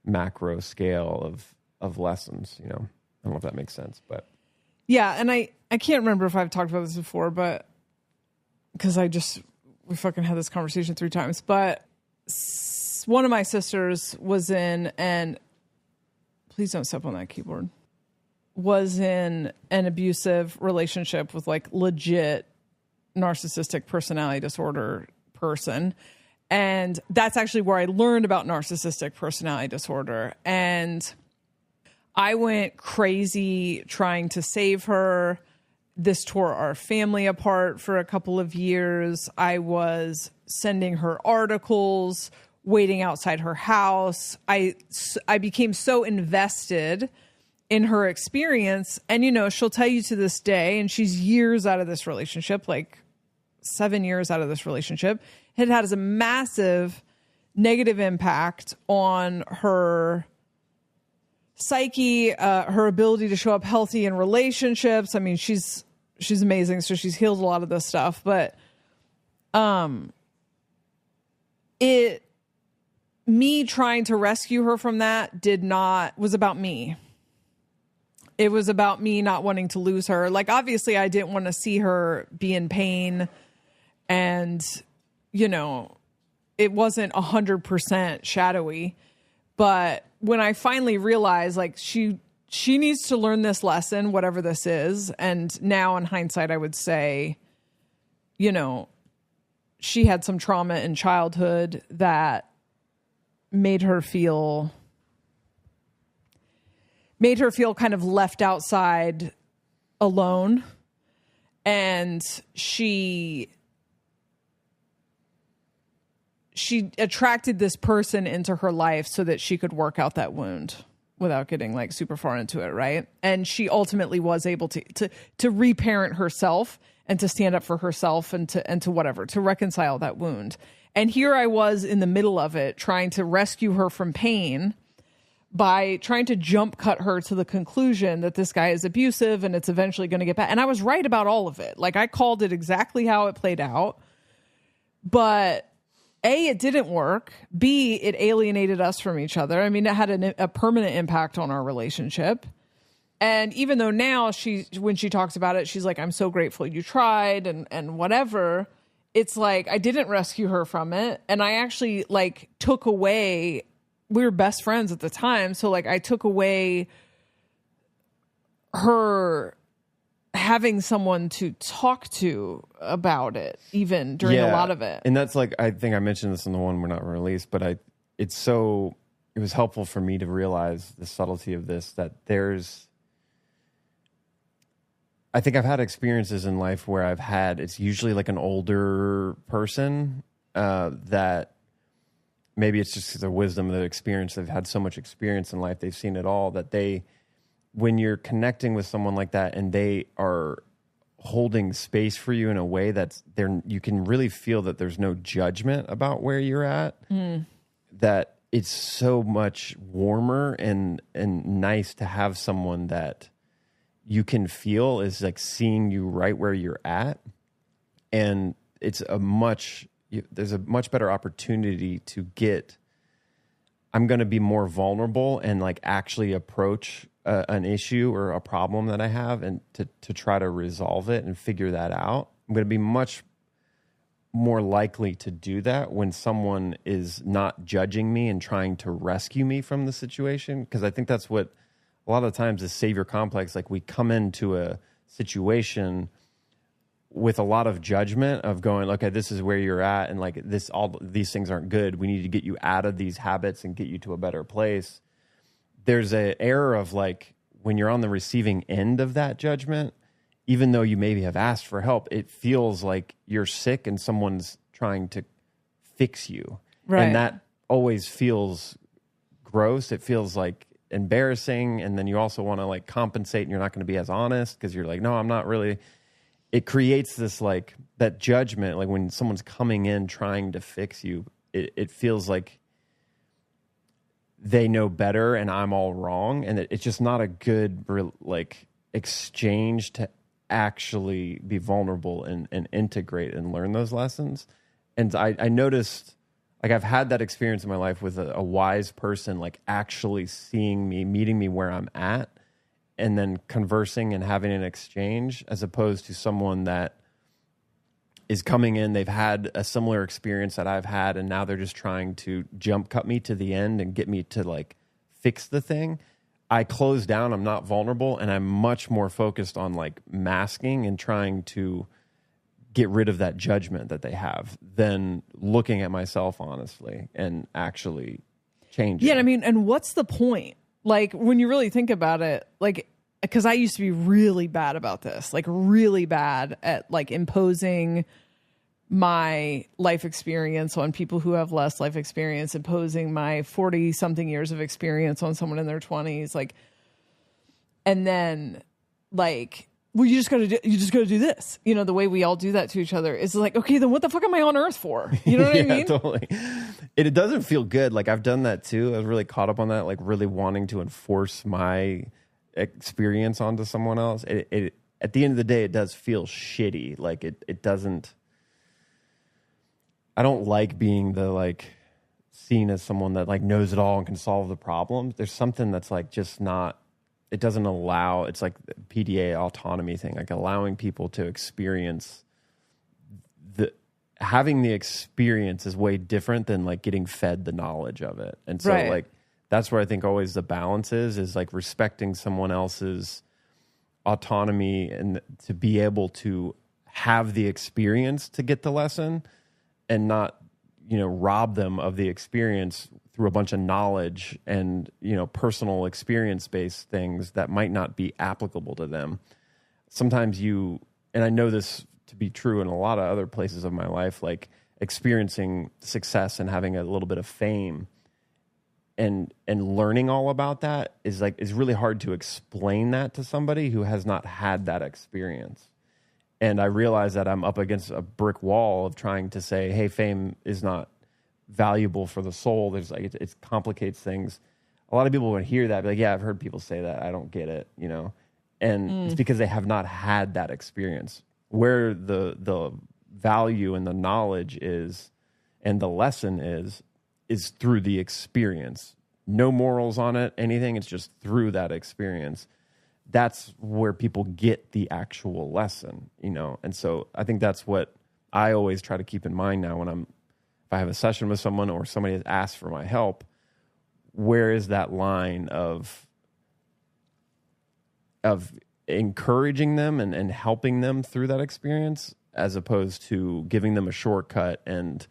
macro scale of lessons, you know. I don't know if that makes sense, but yeah. And I can't remember if I've talked about this before, but because we fucking had this conversation 3 times, but one of my sisters was in, and please don't step on that keyboard, was in an abusive relationship with like legit narcissistic personality disorder person. And that's actually where I learned about narcissistic personality disorder. And I went crazy trying to save her. This tore our family apart for a couple of years. I was sending her articles, waiting outside her house. I became so invested in her experience. And, you know, she'll tell you to this day, and she's years out of this relationship, like 7 years out of this relationship, it has a massive negative impact on her psyche, her ability to show up healthy in relationships. I mean, she's amazing. So she's healed a lot of this stuff, but, me trying to rescue her from that was about me. It was about me not wanting to lose her. Like, obviously I didn't want to see her be in pain, and, you know, it wasn't 100% shadowy, but when I finally realized like she needs to learn this lesson, whatever this is. And now in hindsight, I would say, you know, she had some trauma in childhood that made her feel kind of left outside, alone. And she attracted this person into her life so that she could work out that wound without getting like super far into it. Right. And she ultimately was able to reparent herself and to stand up for herself and to whatever, to reconcile that wound. And here I was in the middle of it, trying to rescue her from pain by trying to jump cut her to the conclusion that this guy is abusive and it's eventually going to get back. And I was right about all of it. Like, I called it exactly how it played out. But A, it didn't work. B, it alienated us from each other. I mean, it had a permanent impact on our relationship. And even though now when she talks about it, she's like, I'm so grateful you tried and whatever. It's like, I didn't rescue her from it. And I actually like took away, we were best friends at the time. So like I took away her having someone to talk to about it, even during a lot of it. And that's like, I think I mentioned this in the one we're not released, but it was helpful for me to realize the subtlety of this, that I think I've had experiences in life where it's usually like an older person that maybe it's just the wisdom of the experience. They've had so much experience in life. They've seen it all that when you're connecting with someone like that and they are holding space for you in a way you can really feel that there's no judgment about where you're at, that it's so much warmer and nice to have someone that you can feel is like seeing you right where you're at. And there's a much better opportunity to I'm going to be more vulnerable and like actually approach an issue or a problem that I have and to try to resolve it and figure that out. I'm going to be much more likely to do that when someone is not judging me and trying to rescue me from the situation. Because I think that's what a lot of times is savior complex. Like we come into a situation with a lot of judgment of going, okay, this is where you're at. And like all these things aren't good. We need to get you out of these habits and get you to a better place. There's an error of like, when you're on the receiving end of that judgment, even though you maybe have asked for help, it feels like you're sick and someone's trying to fix you. Right. And that always feels gross. It feels like embarrassing. And then you also want to like compensate and you're not going to be as honest because you're like, no, I'm not really. It creates this like that judgment. Like when someone's coming in trying to fix you, it feels like they know better and I'm all wrong. And it's just not a good like exchange to actually be vulnerable and integrate and learn those lessons. And I noticed, like I've had that experience in my life with a wise person, like actually seeing me, meeting me where I'm at, and then conversing and having an exchange, as opposed to someone that is coming in, they've had a similar experience that I've had, and now they're just trying to jump cut me to the end and get me to like fix the thing. I close down, I'm not vulnerable, and I'm much more focused on like masking and trying to get rid of that judgment that they have than looking at myself honestly and actually changing. Yeah, I mean, and what's the point? Like when you really think about it, like, because I used to be really bad about this, like really bad at like imposing my life experience on people who have less life experience, imposing my 40 something years of experience on someone in their 20s, like, and then like, well, you just got to do this, you know, the way we all do that to each other is like, okay, then what the fuck am I on earth for? You know what I mean? Totally. It doesn't feel good. Like I've done that too. I was really caught up on that, like really wanting to enforce my experience onto someone else. It at the end of the day, it does feel shitty. Like it doesn't. I don't like being the like seen as someone that like knows it all and can solve the problems. There's something that's like just not. It doesn't allow. It's like the PDA autonomy thing, like allowing people to experience. Having the experience is way different than like getting fed the knowledge of it, and so right. Like that's where I think always the balance is like respecting someone else's autonomy and to be able to have the experience to get the lesson and not, you know, rob them of the experience through a bunch of knowledge and, you know, personal experience-based things that might not be applicable to them. Sometimes and I know this to be true in a lot of other places of my life, like experiencing success and having a little bit of fame and learning all about that is really hard to explain that to somebody who has not had that experience. And I realize that I'm up against a brick wall of trying to say, hey, fame is not valuable for the soul. There's like, it complicates things. A lot of people would hear that, be like, yeah, I've heard people say that. I don't get it, you know? And it's because they have not had that experience. Where the value and the knowledge is and the lesson is through the experience. No morals on it, anything. It's just through that experience. That's where people get the actual lesson, you know? And so I think that's what I always try to keep in mind now when if I have a session with someone or somebody has asked for my help, where is that line of encouraging them and helping them through that experience, as opposed to giving them a shortcut and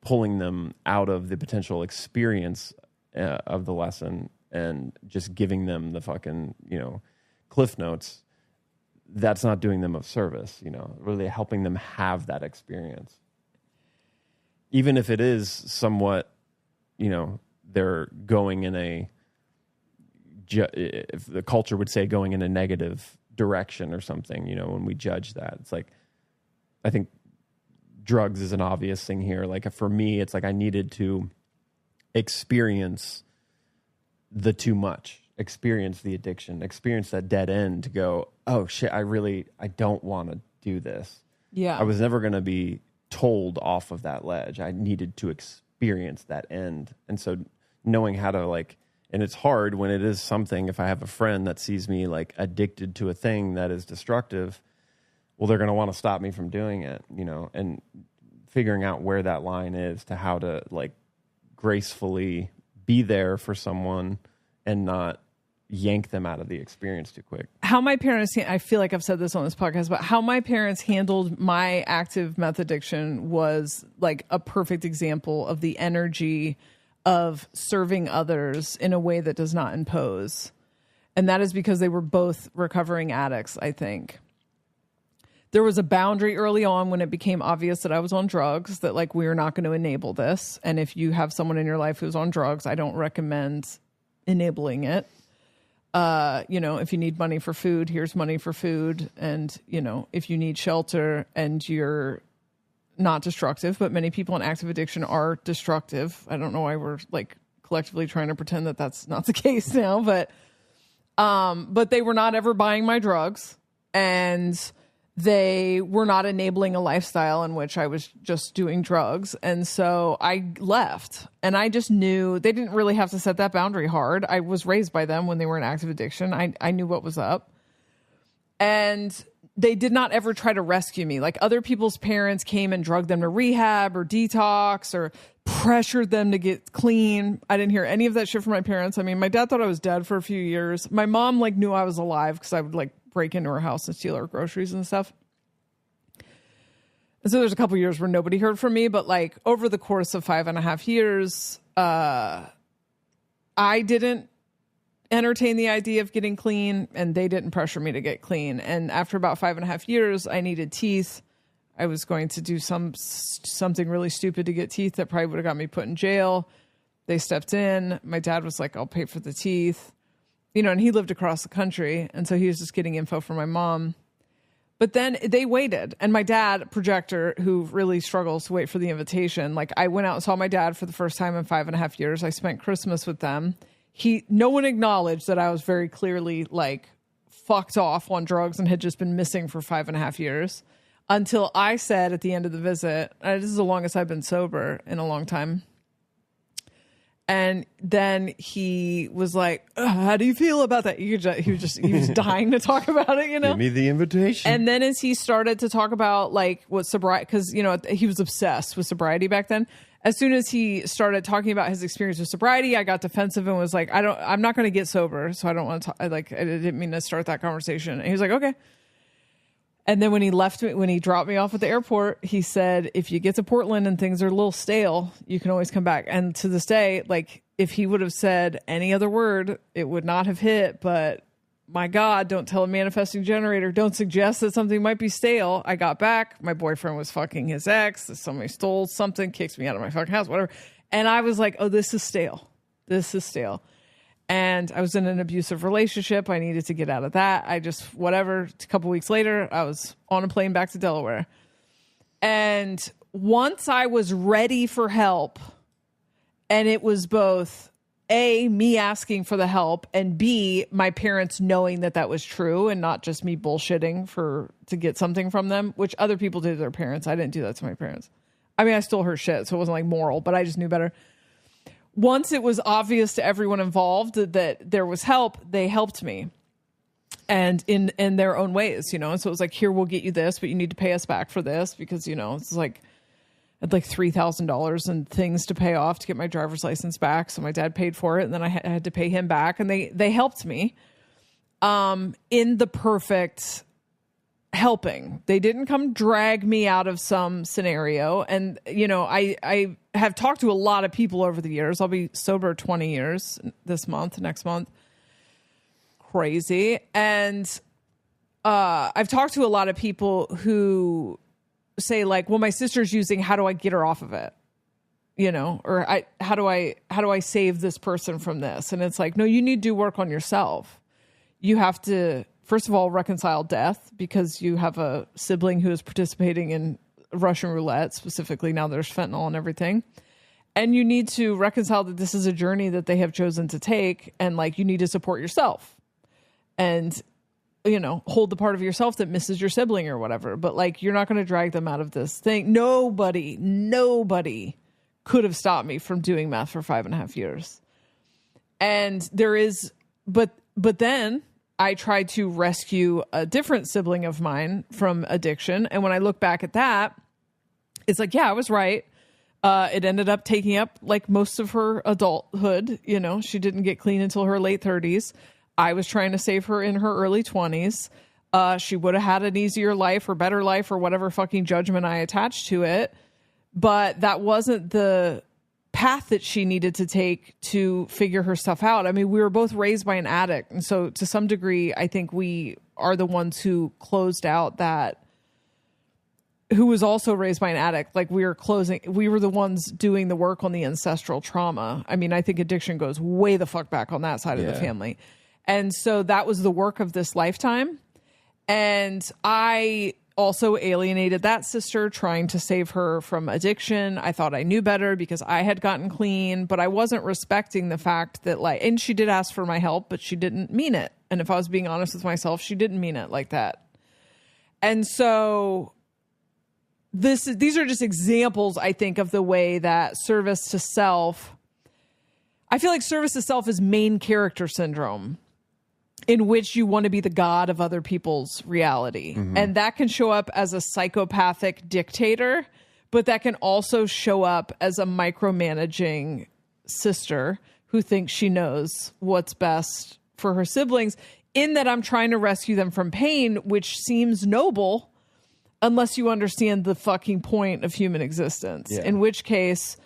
pulling them out of the potential experience of the lesson and just giving them the fucking, you know, cliff notes. That's not doing them of service, you know, really helping them have that experience. Even if it is somewhat, you know, they're going in if the culture would say going in a negative direction or something, you know, when we judge that, it's like, I think drugs is an obvious thing here. Like for me, it's like I needed to experience the too much, experience the addiction, experience that dead end to go, oh shit, I don't want to do this. Yeah. I was never going to be told off of that ledge. I needed to experience that end. And so knowing how to like, and it's hard when it is something, if I have a friend that sees me like addicted to a thing that is destructive, well, they're going to want to stop me from doing it, you know, and figuring out where that line is to how to like gracefully be there for someone and not yank them out of the experience too quick. How my parents, I feel like I've said this on this podcast, but how my parents handled my active meth addiction was like a perfect example of the energy of serving others in a way that does not impose. And that is because they were both recovering addicts, I think. There was a boundary early on when it became obvious that I was on drugs, that like, we're not going to enable this. And if you have someone in your life who's on drugs, I don't recommend enabling it. You know, if you need money for food, here's money for food. And, you know, if you need shelter and you're not destructive, but many people in active addiction are destructive. I don't know why we're like collectively trying to pretend that that's not the case now, but they were not ever buying my drugs, and they were not enabling a lifestyle in which I was just doing drugs. And so I left, and I just knew they didn't really have to set that boundary hard. I was raised by them when they were in active addiction. I knew what was up, and they did not ever try to rescue me. Like other people's parents came and drugged them to rehab or detox or pressured them to get clean. I didn't hear any of that shit from my parents. I mean, my dad thought I was dead for a few years. My mom like knew I was alive because I would like break into her house and steal her groceries and stuff. And so there's a couple years where nobody heard from me, but like over the course of 5.5 years, I didn't entertain the idea of getting clean, and they didn't pressure me to get clean. And after about 5.5 years, I needed teeth. I was going to do something really stupid to get teeth that probably would have got me put in jail. They stepped in. My dad was like, I'll pay for the teeth. You know, and he lived across the country, and so he was just getting info from my mom. But then they waited, and my dad, projector, who really struggles to wait for the invitation, like I went out and saw my dad for the first time in 5.5 years. I spent Christmas with them. No one acknowledged that I was very clearly like fucked off on drugs and had just been missing for 5.5 years, until I said at the end of the visit, this is the longest I've been sober in a long time. And then he was like, how do you feel about that? He was dying to talk about it, you know? Give me the invitation. And then as he started to talk about like what sobriety, because, you know, he was obsessed with sobriety back then. As soon as he started talking about his experience with sobriety, I got defensive and was like, I'm not going to get sober. So I don't want to talk. I didn't mean to start that conversation. And he was like, okay. And then when he dropped me off at the airport, he said, if you get to Portland and things are a little stale, you can always come back. And to this day, like if he would have said any other word, it would not have hit. But my God, don't tell a manifesting generator. Don't suggest that something might be stale. I got back. My boyfriend was fucking his ex. Somebody stole something, kicks me out of my fucking house, whatever. And I was like, oh, this is stale. This is stale. And I was in an abusive relationship. I needed to get out of that. Whatever. A couple weeks later, I was on a plane back to Delaware. And once I was ready for help, and it was both A, me asking for the help, and B, my parents knowing that was true and not just me bullshitting to get something from them, which other people did to their parents. I didn't do that to my parents. I mean, I stole her shit, so it wasn't like moral, but I just knew better. Once it was obvious to everyone involved that there was help, they helped me. And in their own ways, And so it was like, here, we'll get you this, but you need to pay us back for this because, it's like, I had like $3,000 and things to pay off to get my driver's license back. So my dad paid for it, and then I had to pay him back, and they helped me in the perfect helping. They didn't come drag me out of some scenario. And, I have talked to a lot of people over the years. I'll be sober 20 years next month. Crazy. And I've talked to a lot of people who say like, well, my sister's using, how do I get her off of it? Or how do I save this person from this? And it's like, no, you need to do work on yourself. You have to, first of all, reconcile death because you have a sibling who is participating in Russian roulette, specifically now there's fentanyl and everything. And you need to reconcile that this is a journey that they have chosen to take. And like, you need to support yourself and, hold the part of yourself that misses your sibling or whatever. But like, you're not going to drag them out of this thing. Nobody could have stopped me from doing meth for 5.5 years. And but then I tried to rescue a different sibling of mine from addiction. And when I look back at that, it's like, yeah, I was right. It ended up taking up like most of her adulthood. She didn't get clean until her late 30s. I was trying to save her in her early 20s. She would have had an easier life or better life or whatever fucking judgment I attached to it. But that wasn't the path that she needed to take to figure her stuff out. I mean, we were both raised by an addict. And so to some degree, I think we are the ones who closed out that, who was also raised by an addict. Like we were the ones doing the work on the ancestral trauma. I mean, I think addiction goes way the fuck back on that side of the family. And so that was the work of this lifetime. And I also alienated that sister, trying to save her from addiction. I thought I knew better because I had gotten clean, but I wasn't respecting the fact that and she did ask for my help, but she didn't mean it. And if I was being honest with myself, she didn't mean it like that. And so these are just examples, I think, of the way that service to self, I feel like service to self is main character syndrome, in which you want to be the god of other people's reality. Mm-hmm. And that can show up as a psychopathic dictator, but that can also show up as a micromanaging sister who thinks she knows what's best for her siblings, in that I'm trying to rescue them from pain, which seems noble unless you understand the fucking point of human existence. Yeah. In which case,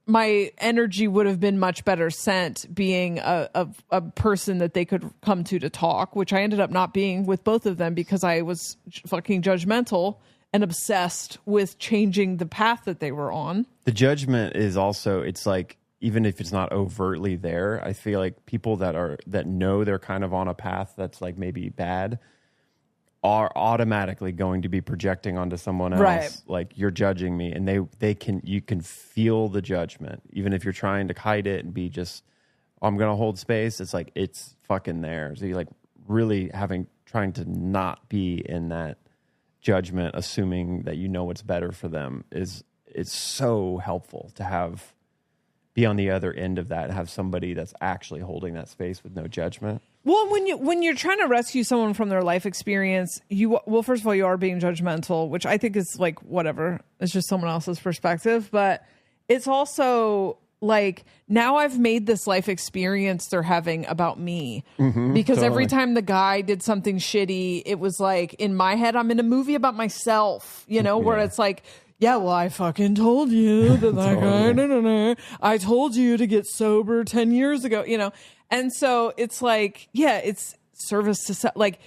my energy would have been much better sent being a person that they could come to talk, which I ended up not being with both of them because I was fucking judgmental and obsessed with changing the path that they were on. The judgment is also, it's like, even if it's not overtly there, I feel like people that know they're kind of on a path that's like maybe bad are automatically going to be projecting onto someone else, right? Like, you're judging me, and you can feel the judgment, even if you're trying to hide it and be just, I'm going to hold space. It's like, it's fucking there. So you're like really trying to not be in that judgment, assuming that you know what's better for them is so helpful to be on the other end of that and have somebody that's actually holding that space with no judgment. Well, when you're trying to rescue someone from their life experience, first of all, you are being judgmental, which I think is like, whatever. It's just someone else's perspective. But it's also like, now I've made this life experience they're having about me. Mm-hmm, because totally. Every time the guy did something shitty, it was like, in my head, I'm in a movie about myself, where it's like, yeah, well, I fucking told you that guy, I told you to get sober 10 years ago, And so it's like, yeah, it's service to like,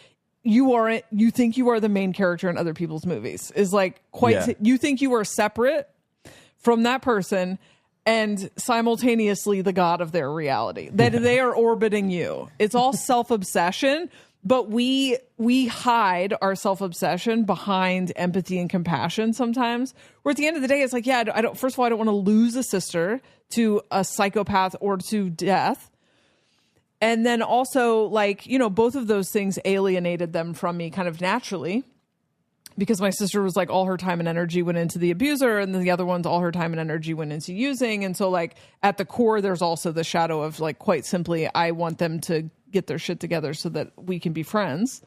you think you are the main character in other people's movies is like you think you are separate from that person. and simultaneously the god of their reality. That they are orbiting you. It's all self-obsession, but we hide our self-obsession behind empathy and compassion sometimes. Where at the end of the day, it's like, yeah, I don't. First of all, I don't want to lose a sister to a psychopath or to death. And then also, like, you know, both of those things alienated them from me kind of naturally, because my sister was like, all her time and energy went into the abuser, and then the other ones, all her time and energy went into using. And so, like, at the core, there's also the shadow of, like, quite simply, I want them to get their shit together so that we can be friends.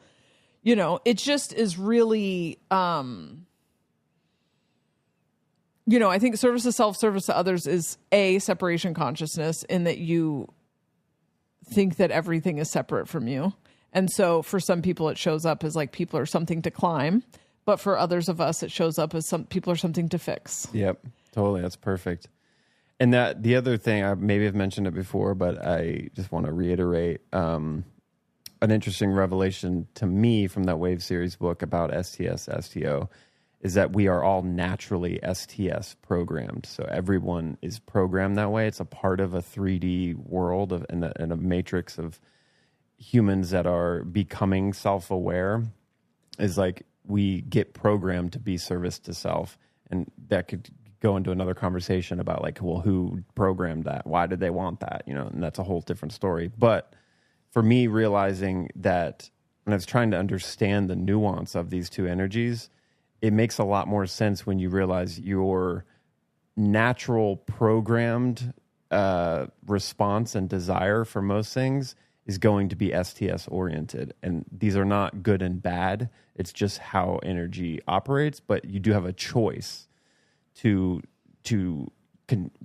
You know, it just is really, you know, I think service to self, service to others is separation consciousness, in that you think that everything is separate from you. And so for some people, it shows up as like people are something to climb. But for others of us, it shows up as some people are something to fix. Yep, totally. That's perfect. And that the other thing, I maybe have mentioned it before, but I just want to reiterate an interesting revelation to me from that Wave Series book about STS, STO, is that we are all naturally STS programmed. So everyone is programmed that way. It's a part of a 3D world and a matrix of humans that are becoming self-aware. Is like, we get programmed to be service to self. And that could go into another conversation about, like, well, who programmed that? Why did they want that? You know, and that's a whole different story. But for me, realizing that when I was trying to understand the nuance of these two energies, it makes a lot more sense when you realize your natural programmed response and desire for most things is going to be STS oriented. And these are not good and bad. It's just how energy operates. But you do have a choice to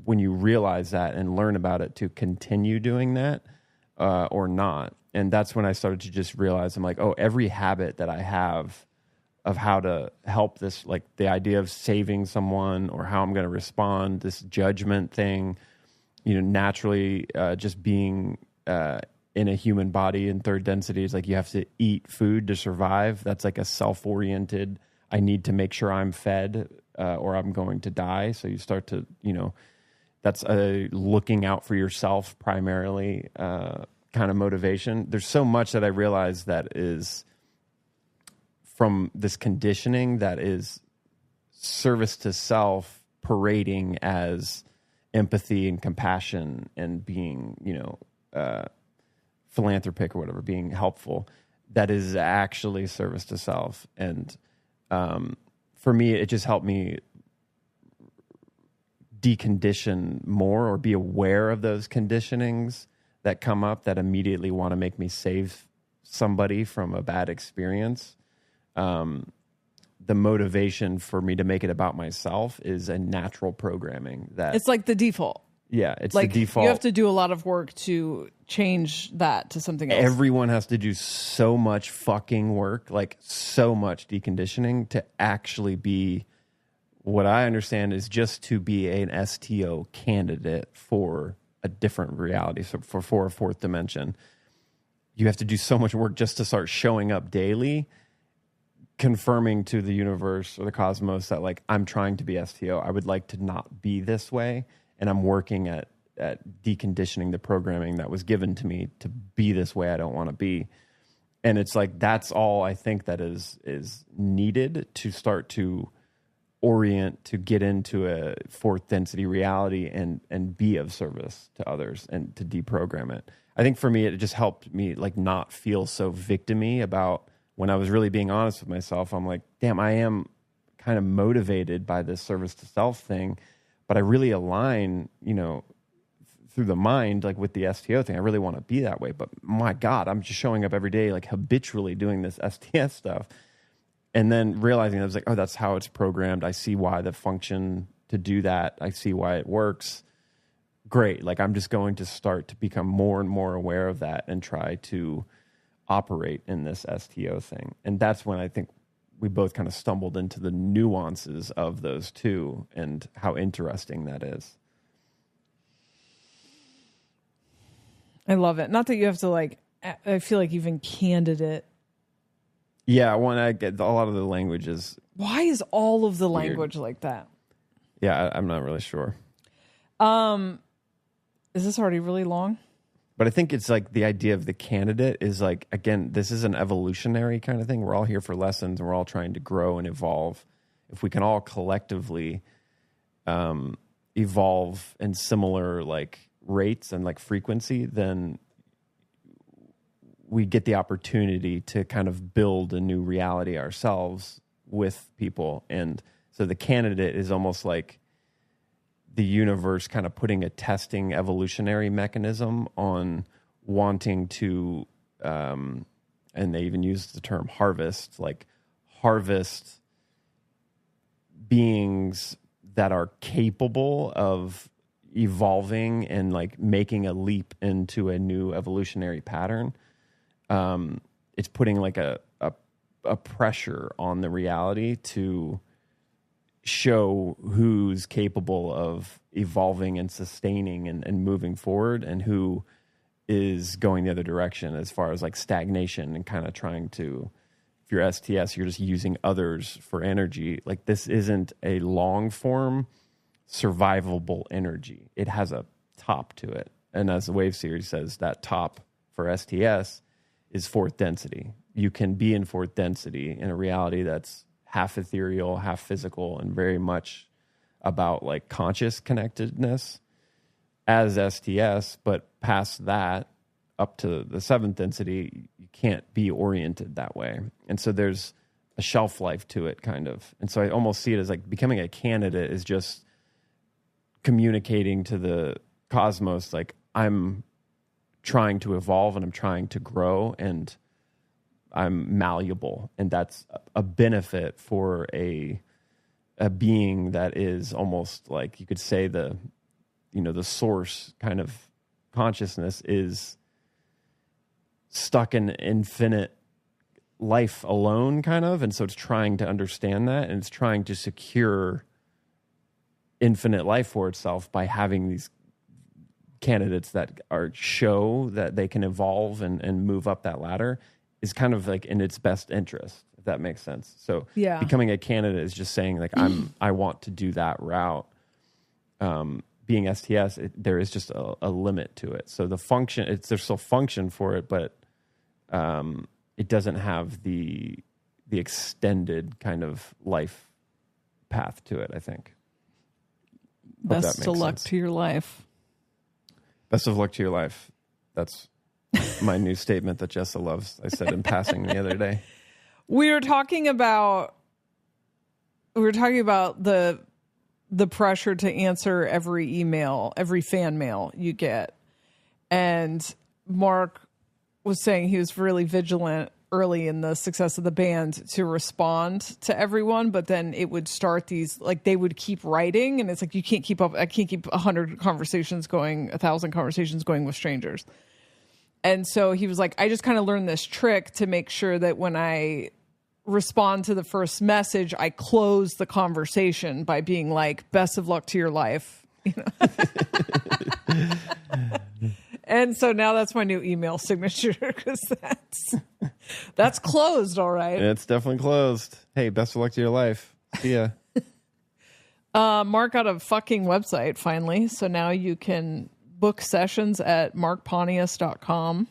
when you realize that and learn about it, to continue doing that or not. And that's when I started to just realize, I'm like, oh, every habit that I have of how to help this, like the idea of saving someone or how I'm going to respond, this judgment thing, you know, naturally just being in a human body in third density is like, you have to eat food to survive. That's like a self-oriented, I need to make sure I'm fed or I'm going to die. So you start to, you know, that's a looking out for yourself primarily kind of motivation. There's so much that I realize that is from this conditioning that is service to self parading as empathy and compassion and being, you know, philanthropic or whatever, being helpful, that is actually service to self. And for me, it just helped me decondition more, or be aware of those conditionings that come up that immediately want to make me save somebody from a bad experience. The motivation for me to make it about myself is a natural programming that it's like the default. Yeah, it's like the default. You have to do a lot of work to change that to something else. Everyone has to do so much fucking work, like so much deconditioning to actually be what I understand is just to be an STO candidate for a different reality, so for a fourth dimension. You have to do so much work just to start showing up daily, confirming to the universe or the cosmos that, like, I'm trying to be STO. I would like to not be this way. And I'm working at deconditioning the programming that was given to me to be this way I don't want to be. And it's like, that's all I think that is needed to start to orient, to get into a fourth density reality and be of service to others and to deprogram it. I think for me, it just helped me, like, not feel so victim-y about when I was really being honest with myself. I'm like, damn, I am kind of motivated by this service to self thing, but I really align, you know, through the mind, like with the STO thing. I really want to be that way. But my God, I'm just showing up every day, like habitually doing this STS stuff. And then realizing I was like, oh, that's how it's programmed. I see why the function to do that. I see why it works. Great. Like, I'm just going to start to become more and more aware of that and try to operate in this STO thing. And that's when I think we both kind of stumbled into the nuances of those two and how interesting that is. I love it. Not that you have to, like, I feel like even candidate. Yeah, when I get a lot of the languages. Why is all of the weird. language like that? Yeah, I'm not really sure. Is this already really long? But I think it's like the idea of the candidate is like, again, this is an evolutionary kind of thing. We're all here for lessons and we're all trying to grow and evolve. If we can all collectively evolve in similar like rates and like frequency, then we get the opportunity to kind of build a new reality ourselves with people. And so the candidate is almost like the universe kind of putting a testing evolutionary mechanism on wanting to, and they even use the term harvest, like harvest beings that are capable of evolving and like making a leap into a new evolutionary pattern. It's putting like a pressure on the reality to show who's capable of evolving and sustaining and moving forward, and who is going the other direction as far as like stagnation and kind of trying to, if you're STS, you're just using others for energy. Like this isn't a long form survivable energy. It has a top to it. And as the wave series says, that top for STS is fourth density. You can be in fourth density in a reality that's half ethereal, half physical, and very much about like conscious connectedness as STS, but past that up to the seventh density, you can't be oriented that way. And so there's a shelf life to it kind of. And so I almost see it as like becoming a candidate is just communicating to the cosmos, like I'm trying to evolve and I'm trying to grow and I'm malleable, and that's a benefit for a being that is almost like you could say the source kind of consciousness is stuck in infinite life alone kind of, and so it's trying to understand that, and it's trying to secure infinite life for itself by having these candidates that show that they can evolve and move up that ladder. Is kind of like in its best interest, if that makes sense. So becoming a candidate is just saying like I want to do that route. Being STS, there is just a limit to it. So the function, there's still function for it, but it doesn't have the extended kind of life path to it, I think. Best of luck to your life. Best of luck to your life. That's my new statement that Jessa loves. I said in passing the other day. We were talking about the pressure to answer every email, every fan mail you get. And Mark was saying he was really vigilant early in the success of the band to respond to everyone, but then it would start these, like they would keep writing, and it's like, you can't keep up. I can't keep 100 conversations going, 1,000 conversations going with strangers. And so he was like, I just kind of learned this trick to make sure that when I respond to the first message, I close the conversation by being like, best of luck to your life. You know? And so now that's my new email signature, because that's closed, all right. It's definitely closed. Hey, best of luck to your life. See ya. Mark got a fucking website finally, so now you can book sessions at markpontius.com.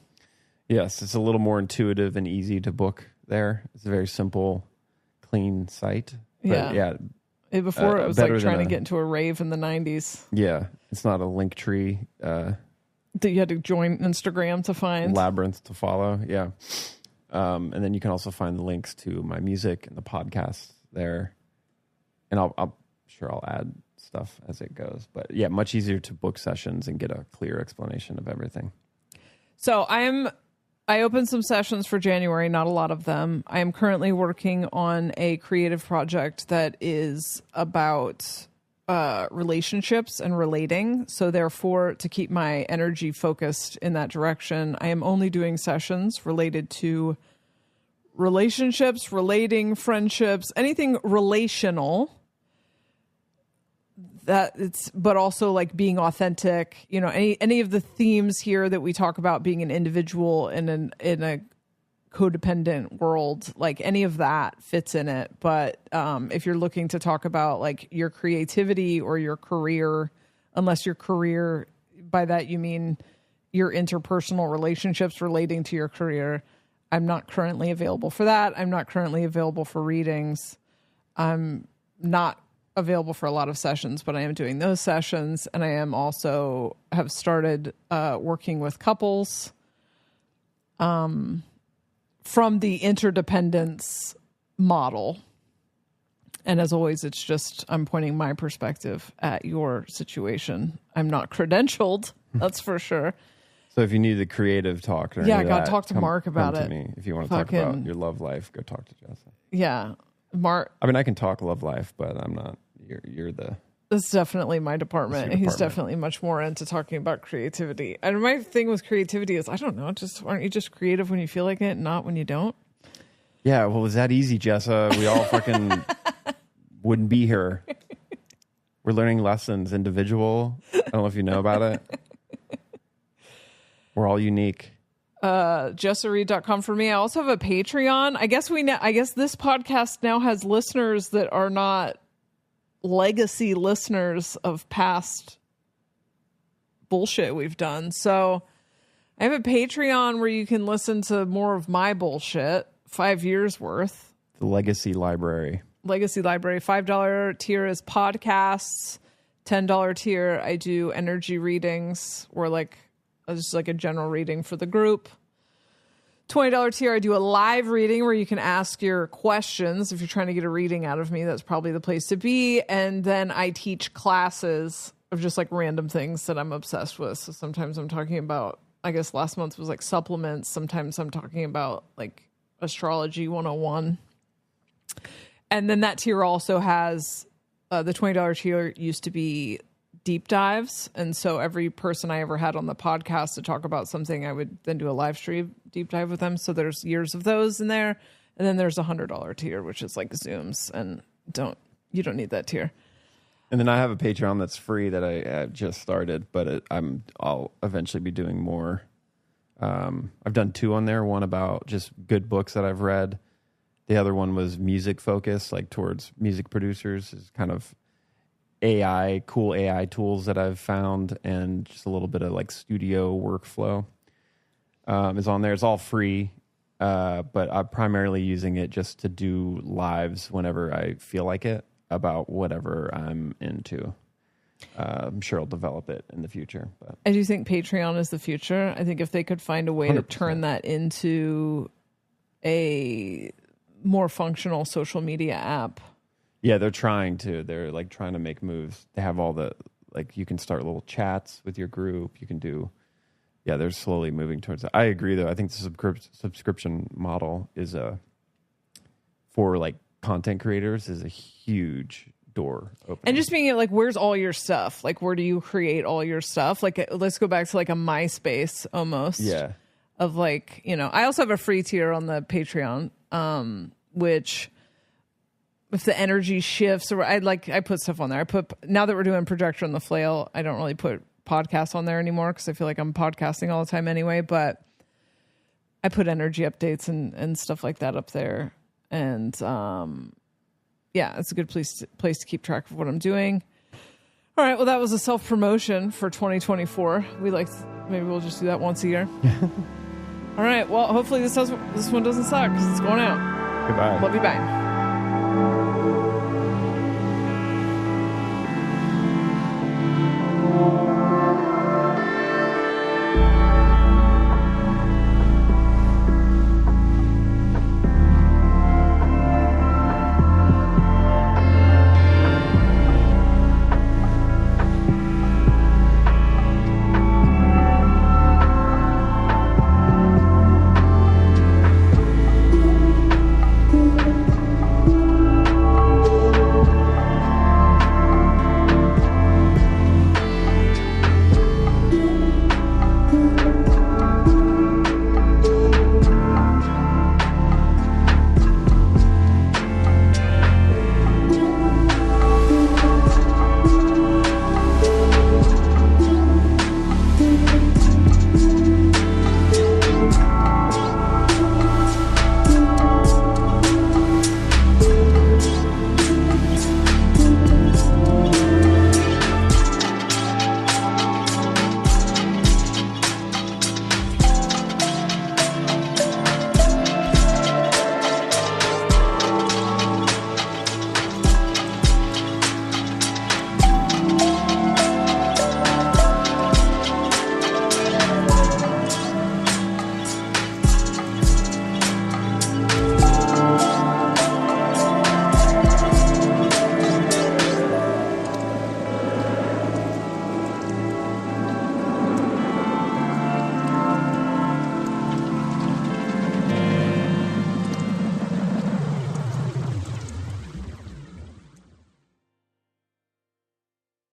Yes, it's a little more intuitive and easy to book there. It's a very simple, clean site. But Before it was like trying to get into a rave in the 90s. Yeah, it's not a link tree. That you had to join Instagram to find. Labyrinth to follow, yeah. And then you can also find the links to my music and the podcast there. And I'll add stuff as it goes. But yeah, much easier to book sessions and get a clear explanation of everything. So I opened some sessions for January, not a lot of them. I am currently working on a creative project that is about relationships and relating. So therefore, to keep my energy focused in that direction, I am only doing sessions related to relationships, relating, friendships, anything relational. But also like being authentic, you know, any of the themes here that we talk about, being an individual in a codependent world, like any of that fits in it. But if you're looking to talk about like your creativity or your career, unless your career, by that you mean your interpersonal relationships relating to your career. I'm not currently available for that. I'm not currently available for readings. I'm not available for a lot of sessions, but I am doing those sessions. And I am also have started working with couples from the interdependence model. And as always, it's just, I'm pointing my perspective at your situation. I'm not credentialed, that's for sure. So if you need the creative talk, or talk to Mark about it. Me. If you want to talk about your love life, go talk to Jessa. Yeah, Mark. I mean, I can talk love life, but I'm not. You're the. This is definitely my department. He's definitely much more into talking about creativity. And my thing with creativity is, I don't know, aren't you just creative when you feel like it, not when you don't? Yeah, well, was that easy, Jessa? We all fucking wouldn't be here. We're learning lessons. Individual. I don't know if you know about it. We're all unique. JessaReed.com for me. I also have a Patreon. I guess this podcast now has listeners that are not legacy listeners of past bullshit we've done. So I have a Patreon where you can listen to more of my bullshit, 5 years worth. The Legacy Library. $5 tier is podcasts. $10 tier, I do energy readings, or just like a general reading for the group. $20 tier, I do a live reading where you can ask your questions. If you're trying to get a reading out of me, that's probably the place to be. And then I teach classes of just like random things that I'm obsessed with. So sometimes I'm talking about, I guess last month was like supplements. Sometimes I'm talking about like astrology 101. And then that tier also has, the $20 tier used to be deep dives. And so every person I ever had on the podcast to talk about something, I would then do a live stream deep dive with them. So there's years of those in there. And then there's a $100 tier, which is like Zooms, and you don't need that tier. And then I have a Patreon that's free that I just started, but I'll eventually be doing more. I've done 2 on there. One about just good books that I've read. The other one was music focused, like towards music producers, is kind of cool AI tools that I've found, and just a little bit of like studio workflow is on there. It's all free, but I'm primarily using it just to do lives whenever I feel like it about whatever I'm into. I'm sure I'll develop it in the future. But I do think Patreon is the future. I think if they could find a way 100%. To turn that into a more functional social media app. Yeah, they're trying to. They're like trying to make moves. They have all the, like, you can start little chats with your group. You can do, yeah, they're slowly moving towards that. I agree, though. I think the subscription model is for like content creators is a huge door opener. And just being like, where's all your stuff? Like, where do you create all your stuff? Like, let's go back to like a MySpace almost. Yeah. Of like, I also have a free tier on the Patreon, which if the energy shifts, or I put stuff on there. Now that we're doing Projector on the Flail, I don't really put podcasts on there anymore because I feel like I'm podcasting all the time anyway, but I put energy updates and stuff like that up there. And yeah, it's a good place to keep track of what I'm doing. All right, well, that was a self-promotion for 2024. Maybe we'll just do that once a year. All right, well, hopefully this one doesn't suck because it's going out. Goodbye. Love you, bye.